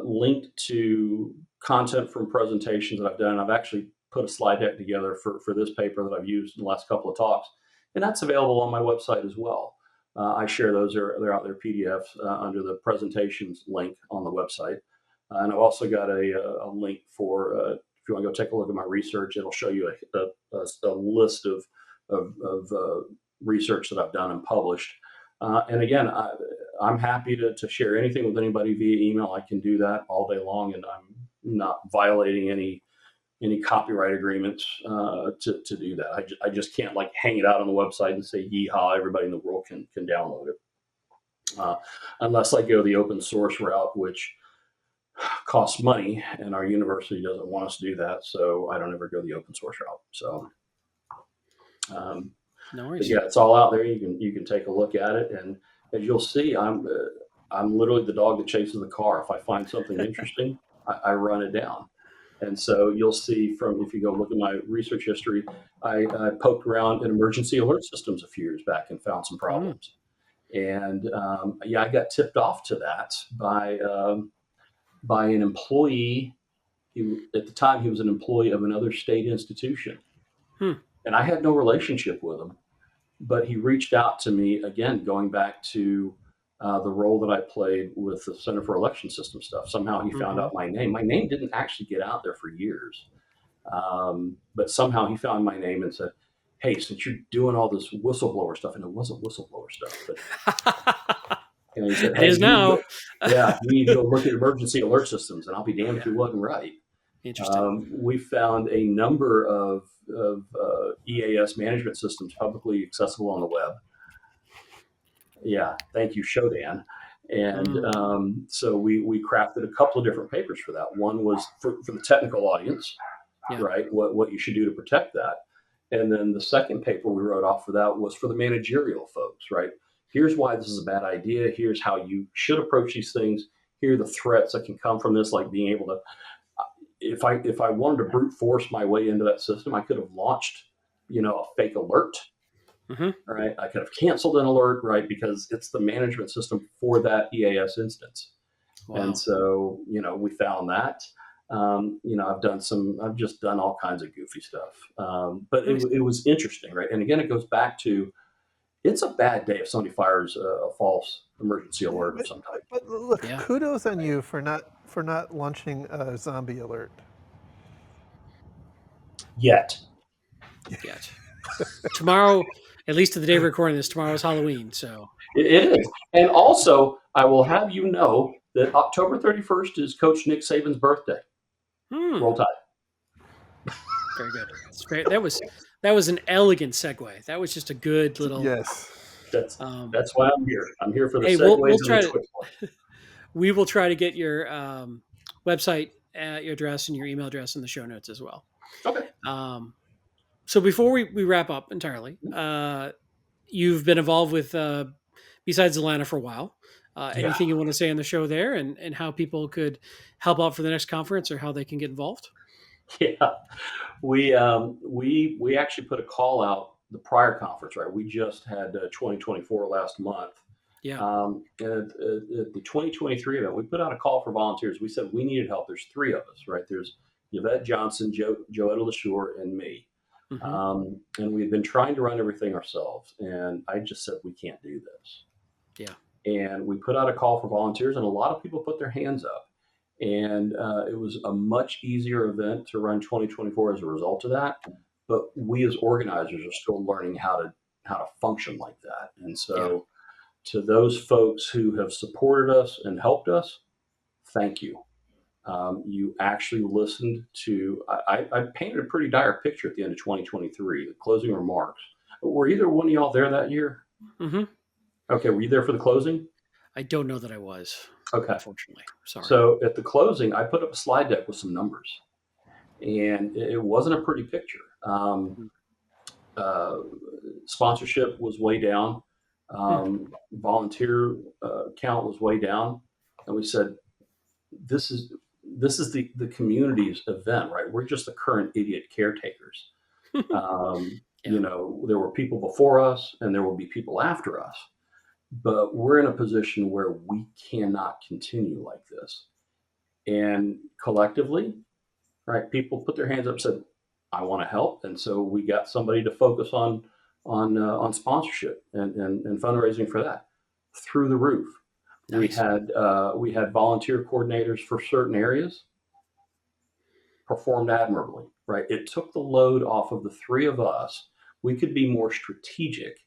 linked to content from presentations that I've done. I've actually put a slide deck together for this paper that I've used in the last couple of talks, and that's available on my website as well. I share those. They're out there PDFs under the presentations link on the website. And I've also got a link for if you want to go take a look at my research. It'll show you a list of research that I've done and published. And again, I'm happy to share anything with anybody via email. I can do that all day long, and I'm not violating any copyright agreements to do that. I just can't like hang it out on the website and say yeehaw, everybody in the world can download it. Unless I go the open source route, which costs money, and our university doesn't want us to do that, so I don't ever go the open source route. So No worries. yeah, it's all out there. You can take a look at it, and as you'll see, I'm literally the dog that chases the car. If I find something interesting, I run it down. And so you'll see if you go look at my research history, I poked around in emergency alert systems a few years back and found some problems. And yeah, I got tipped off to that by an employee. At the time, he was an employee of another state institution. And I had no relationship with him, but he reached out to me again, going back to the role that I played with the Center for Election System stuff. Somehow he found out my name. My name didn't actually get out there for years. But somehow he found my name and said, hey, since you're doing all this whistleblower stuff, and it wasn't whistleblower stuff, but and he said, It is now. Yeah, you need to go look at emergency alert systems, and I'll be damned if you wasn't right. Interesting. We found a number of EAS management systems publicly accessible on the web. Yeah, thank you, Shodan. And so we crafted a couple of different papers for that. One was for the technical audience, right? What you should do to protect that. And then the second paper we wrote off for that was for the managerial folks, right? Here's why this is a bad idea. Here's how you should approach these things. Here are the threats that can come from this, like being able to, if I wanted to brute force my way into that system, I could have launched, a fake alert, right? I could have canceled an alert, right? Because it's the management system for that EAS instance. Wow. And so, we found that. I've just done all kinds of goofy stuff. But it was interesting, right? And again, it goes back to, it's a bad day if somebody fires a false emergency alert of some type. But look, kudos on you for not launching a zombie alert. Yet. Tomorrow, at least to the day of recording this, tomorrow is Halloween, so it is. And also, I will have you know that October 31st is Coach Nick Saban's birthday. Roll Tide. Very good. That's great. That was an elegant segue. That was just a good little. Yes. That's why I'm here. I'm here for the segues. We'll try we will try to get your website, your address, and your email address in the show notes as well. Okay. So before we wrap up entirely, you've been involved with Besides Atlanta for a while. Anything you want to say on the show there, and how people could help out for the next conference, or how they can get involved? Yeah, we actually put a call out the prior conference, right? We just had 2024 last month. Yeah. And at the 2023 event, we put out a call for volunteers. We said we needed help. There's three of us, right? There's Yvette Johnson, Joetta LaSure, and me. And we've been trying to run everything ourselves. And I just said, we can't do this. Yeah. And we put out a call for volunteers, and a lot of people put their hands up. And it was a much easier event to run 2024 as a result of that. But we as organizers are still learning how to function like that. And so to those folks who have supported us and helped us, thank you. You actually listened to, I painted a pretty dire picture at the end of 2023, the closing remarks. Were either one of y'all there that year? Okay, were you there for the closing? I don't know that I was. Okay. Unfortunately. Sorry. So at the closing, I put up a slide deck with some numbers, and it wasn't a pretty picture. Sponsorship was way down. Volunteer count was way down. And we said, this is the community's event, right? We're just the current idiot caretakers. There were people before us and there will be people after us, but we're in a position where we cannot continue like this. And collectively, right, people put their hands up and said, I want to help. And so we got somebody to focus on on sponsorship and fundraising for that through the roof. Nice. We had volunteer coordinators for certain areas, performed admirably, right? It took the load off of the three of us. We could be more strategic,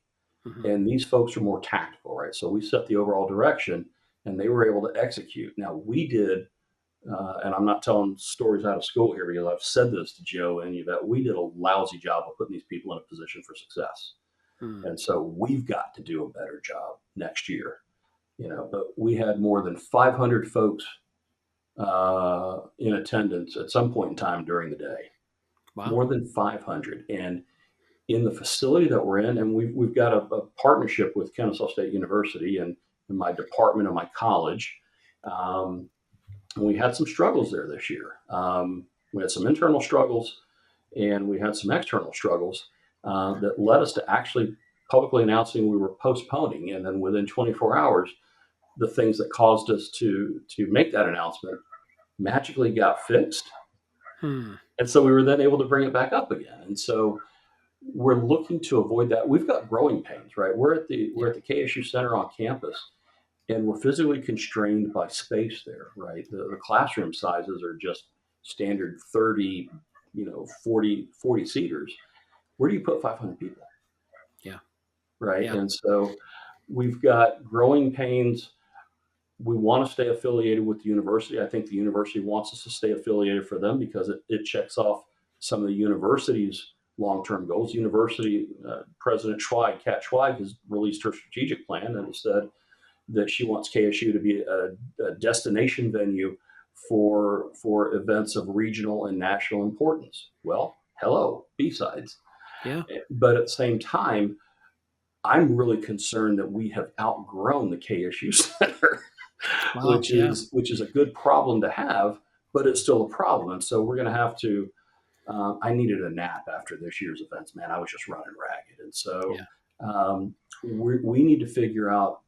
and these folks are more tactical, right? So we set the overall direction, and they were able to execute. Now we did, and I'm not telling stories out of school here because I've said this to Joe and Yvette. We did a lousy job of putting these people in a position for success, and so we've got to do a better job next year. But we had more than 500 folks in attendance at some point in time during the day. Wow. More than 500, and in the facility that we're in, and we've got a partnership with Kennesaw State University and my department of my college. And we had some struggles there this year. We had some internal struggles, and we had some external struggles that led us to actually publicly announcing we were postponing. And then within 24 hours, the things that caused us to make that announcement magically got fixed. And so we were then able to bring it back up again. And so we're looking to avoid that. We've got growing pains, right? We're at the KSU Center on campus, and we're physically constrained by space there, right? The classroom sizes are just standard 30, 40 seaters. Where do you put 500 people? Yeah. Right. Yeah. And so we've got growing pains. We want to stay affiliated with the university. I think the university wants us to stay affiliated for them because it checks off some of the university's long-term goals. University President Kat Schweig, has released her strategic plan and has said that she wants KSU to be a destination venue for events of regional and national importance. Well, hello, B-sides. Yeah. But at the same time, I'm really concerned that we have outgrown the KSU Center. Wow, which is a good problem to have, but it's still a problem. And so we're going to have to. I needed a nap after this year's events, man. I was just running ragged, and so we need to figure out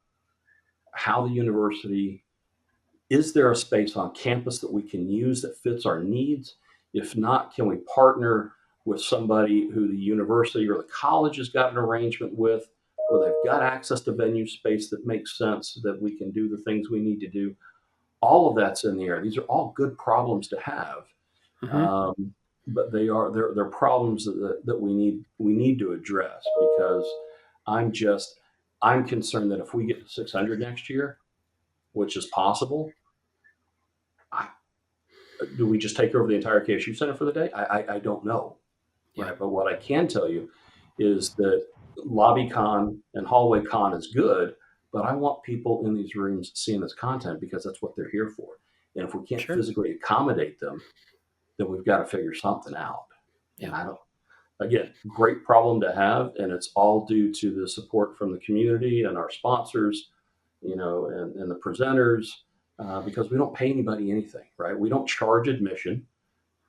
how the university. Is there a space on campus that we can use that fits our needs? If not, can we partner with somebody who the university or the college has got an arrangement with, where they've got access to venue space that makes sense, that we can do the things we need to do? All of that's in the air. These are all good problems to have, but they're problems that we need to address, because I'm concerned that if we get to 600 next year, which is possible, do we just take over the entire KSU Center for the day? I don't know, right? But what I can tell you is that lobby con and hallway con is good, but I want people in these rooms seeing this content because that's what they're here for. And if we can't physically accommodate them, then we've got to figure something out. Yeah. And again, great problem to have, and it's all due to the support from the community and our sponsors, and the presenters, because we don't pay anybody anything, right? We don't charge admission,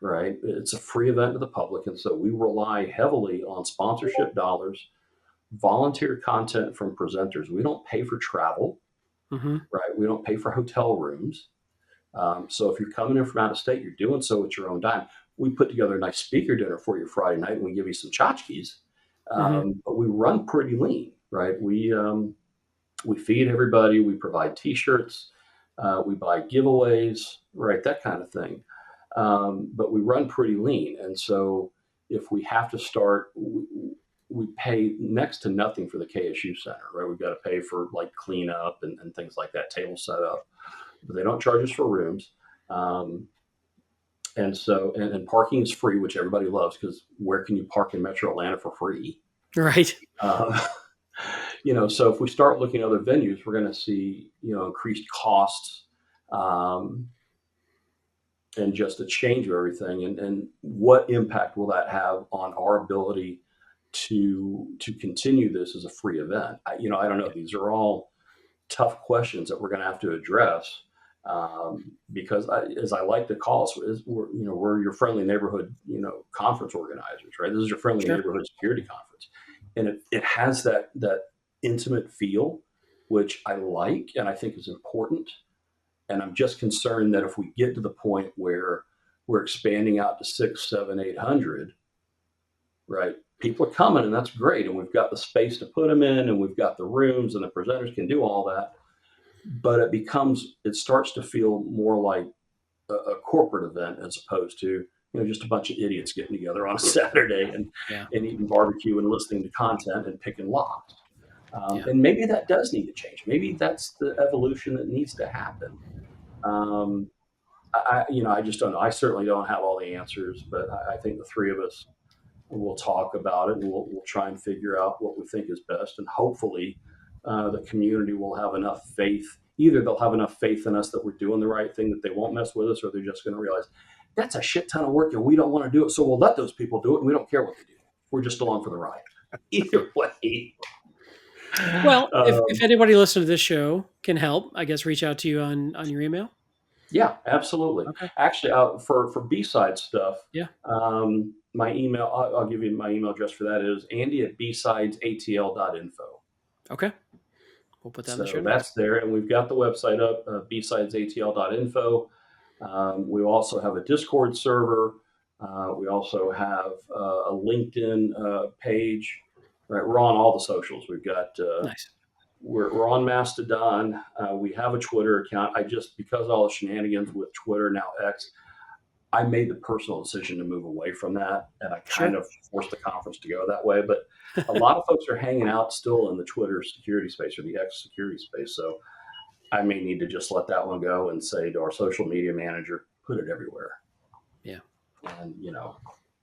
right? It's a free event to the public, and so we rely heavily on sponsorship dollars, volunteer content from presenters. We don't pay for travel, right? We don't pay for hotel rooms. So if you're coming in from out of state, you're doing so at your own dime. We put together a nice speaker dinner for you Friday night, and we give you some tchotchkes. But we run pretty lean, right? We feed everybody. We provide T-shirts. We buy giveaways, right? That kind of thing. But we run pretty lean. And so if we have to start, we pay next to nothing for the KSU Center, right? We've got to pay for like cleanup and things like that, table setup, but they don't charge us for rooms. And so, and parking is free, which everybody loves, because where can you park in Metro Atlanta for free? Right. So if we start looking at other venues, we're going to see, increased costs, and just a change of everything. And what impact will that have on our ability to continue this as a free event? I don't know. These are all tough questions that we're going to have to address, because as I like to call us, we're your friendly neighborhood, conference organizers, right? This is your friendly neighborhood security conference. And it has that intimate feel, which I like and I think is important. And I'm just concerned that if we get to the point where we're expanding out to 600, 700, 800, right? people are coming, and that's great. And we've got the space to put them in, and we've got the rooms, and the presenters can do all that. But it starts to feel more like a corporate event as opposed to just a bunch of idiots getting together on a Saturday and eating barbecue and listening to content and picking locks. And maybe that does need to change. Maybe that's the evolution that needs to happen. I just don't know. I certainly don't have all the answers, but I think the three of us will talk about it, and we'll try and figure out what we think is best. And hopefully the community will have enough faith. Either they'll have enough faith in us that we're doing the right thing, that they won't mess with us, or they're just going to realize that's a shit ton of work and we don't want to do it. So we'll let those people do it, and we don't care what they do. We're just along for the ride. Either way. Well, if anybody listening to this show can help, I guess reach out to you on your email. Yeah, absolutely. Okay. Actually, for B-side stuff, Yeah. My email, I'll give you my email address for that, is andy@bsidesatl.info. Okay. We'll put that in the show So notes. that's there. And we've got the website up, bsidesatl.info. We also have a Discord server. We also have a LinkedIn page. Right, we're on all the socials. We've got Nice. We're on Mastodon. We have a Twitter account. Because of all the shenanigans with Twitter, now X, I made the personal decision to move away from that, and I kind of forced the conference to go that way. But a lot of folks are hanging out still in the Twitter security space or the X security space. So I may need to just let that one go and say to our social media manager, put it everywhere. Yeah. And,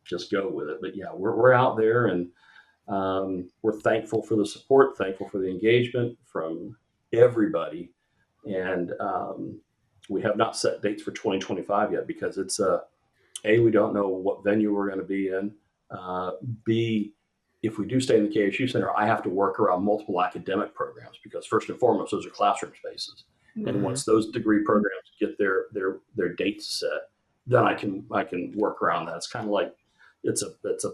just go with it. But yeah, we're out there, and we're thankful for the support, thankful for the engagement from everybody. And we have not set dates for 2025 yet because it's A, we don't know what venue we're going to be in. B, if we do stay in the KSU Center, I have to work around multiple academic programs because first and foremost, those are classroom spaces. Mm-hmm. And once those degree programs get their dates set, then I can work around that. It's kind of like it's a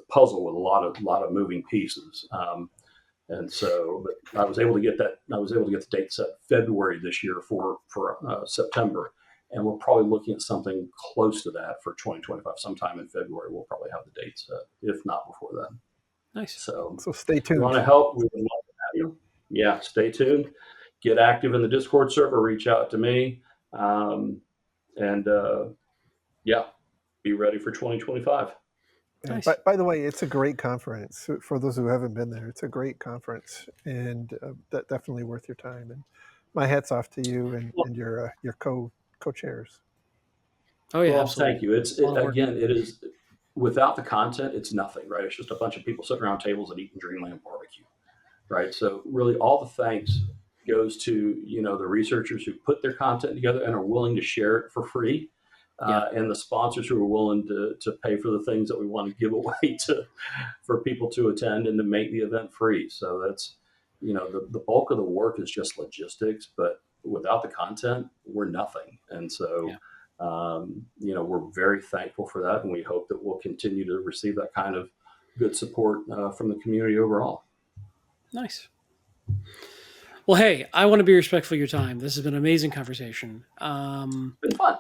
puzzle with a lot of moving pieces. And so, but I was able to get the date set February this year for September. And we're probably looking at something close to that for 2025. Sometime in February, we'll probably have the date set, if not before then. Nice. So stay tuned. If you want to help, we would love to have you. Yeah, stay tuned. Get active in the Discord server. Reach out to me. Be ready for 2025. Nice. By the way, it's a great conference. For those who haven't been there, it's a great conference, and definitely worth your time. And my hat's off to you and your co-chairs. Oh yeah, well, absolutely. Thank you. It is without the content, it's nothing, right? It's just a bunch of people sitting around tables and eating Dreamland barbecue, right? So really, all the thanks goes to the researchers who put their content together and are willing to share it for free. And the sponsors who are willing to pay for the things that we want to give away for people to attend and to make the event free. So that's, the bulk of the work is just logistics, but without the content, we're nothing. And so, we're very thankful for that. And we hope that we'll continue to receive that kind of good support from the community overall. Nice. Well, hey, I want to be respectful of your time. This has been an amazing conversation. It's been fun.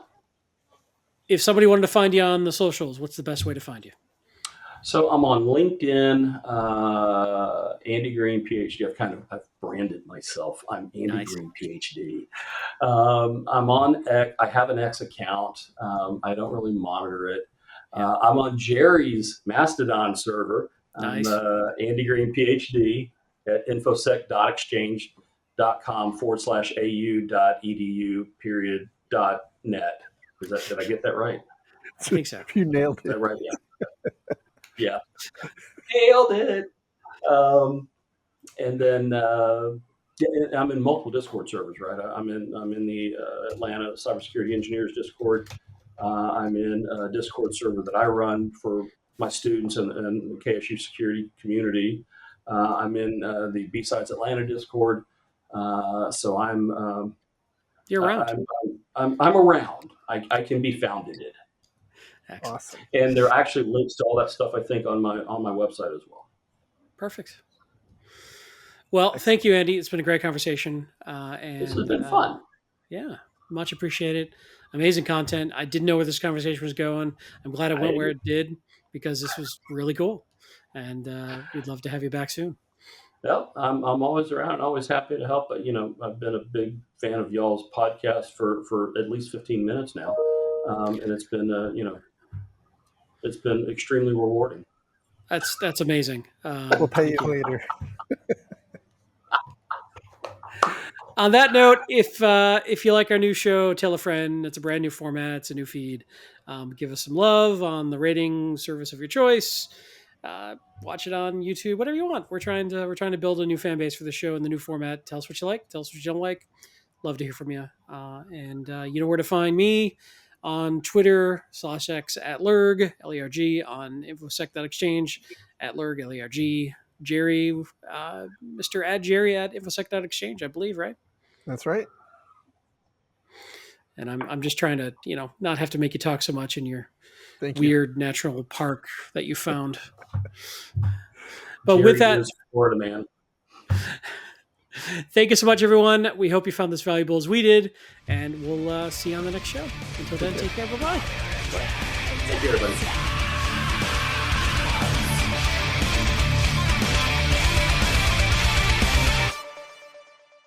If somebody wanted to find you on the socials, what's the best way to find you? So I'm on LinkedIn, Andy Green, PhD. I've branded myself. I'm Andy Green, PhD. I'm on X. I have an X account. I don't really monitor it. I'm on Jerry's Mastodon server. I'm Andy Green, PhD at infosec.exchange.com/au.edu.net. Did I get that right? I think so. You nailed it. Is that right? Yeah. Nailed it. And then I'm in multiple Discord servers, right? I'm in the Atlanta Cybersecurity Engineers Discord. I'm in a Discord server that I run for my students and the KSU security community. I'm in the B-Sides Atlanta Discord. So I'm you're around. I'm around. I can be found in it. Excellent. Awesome. And there are actually links to all that stuff, I think, on my website as well. Perfect. Well, thank you, Andy. It's been a great conversation. This has been fun. Yeah, much appreciated. Amazing content. I didn't know where this conversation was going. I'm glad it went where it did because this was really cool. and we'd love to have you back soon. Well, I'm always around, always happy to help. But I've been a big fan of y'all's podcast for at least 15 minutes now, and it's been it's been extremely rewarding. That's amazing. We'll pay you later. On that note, if you like our new show, tell a friend. It's a brand new format. It's a new feed. Give us some love on the rating service of your choice. Watch it on YouTube, whatever you want. We're trying to build a new fan base for the show in the new format. Tell us what you like. Tell us what you don't like. Love to hear from you. And you know where to find me on Twitter /X at Lerg, Lerg, on infosec.exchange at Lerg, Lerg. Jerry, Mr. Ad Jerry at infosec.exchange, I believe, right? That's right. And I'm just trying to, not have to make you talk so much in your Thank you. weird natural park that you found. But Jerry with that, is Florida man. thank you so much, everyone. We hope you found this valuable as we did, and we'll see you on the next show. Until then, take care. Bye-bye. Thank you, everybody.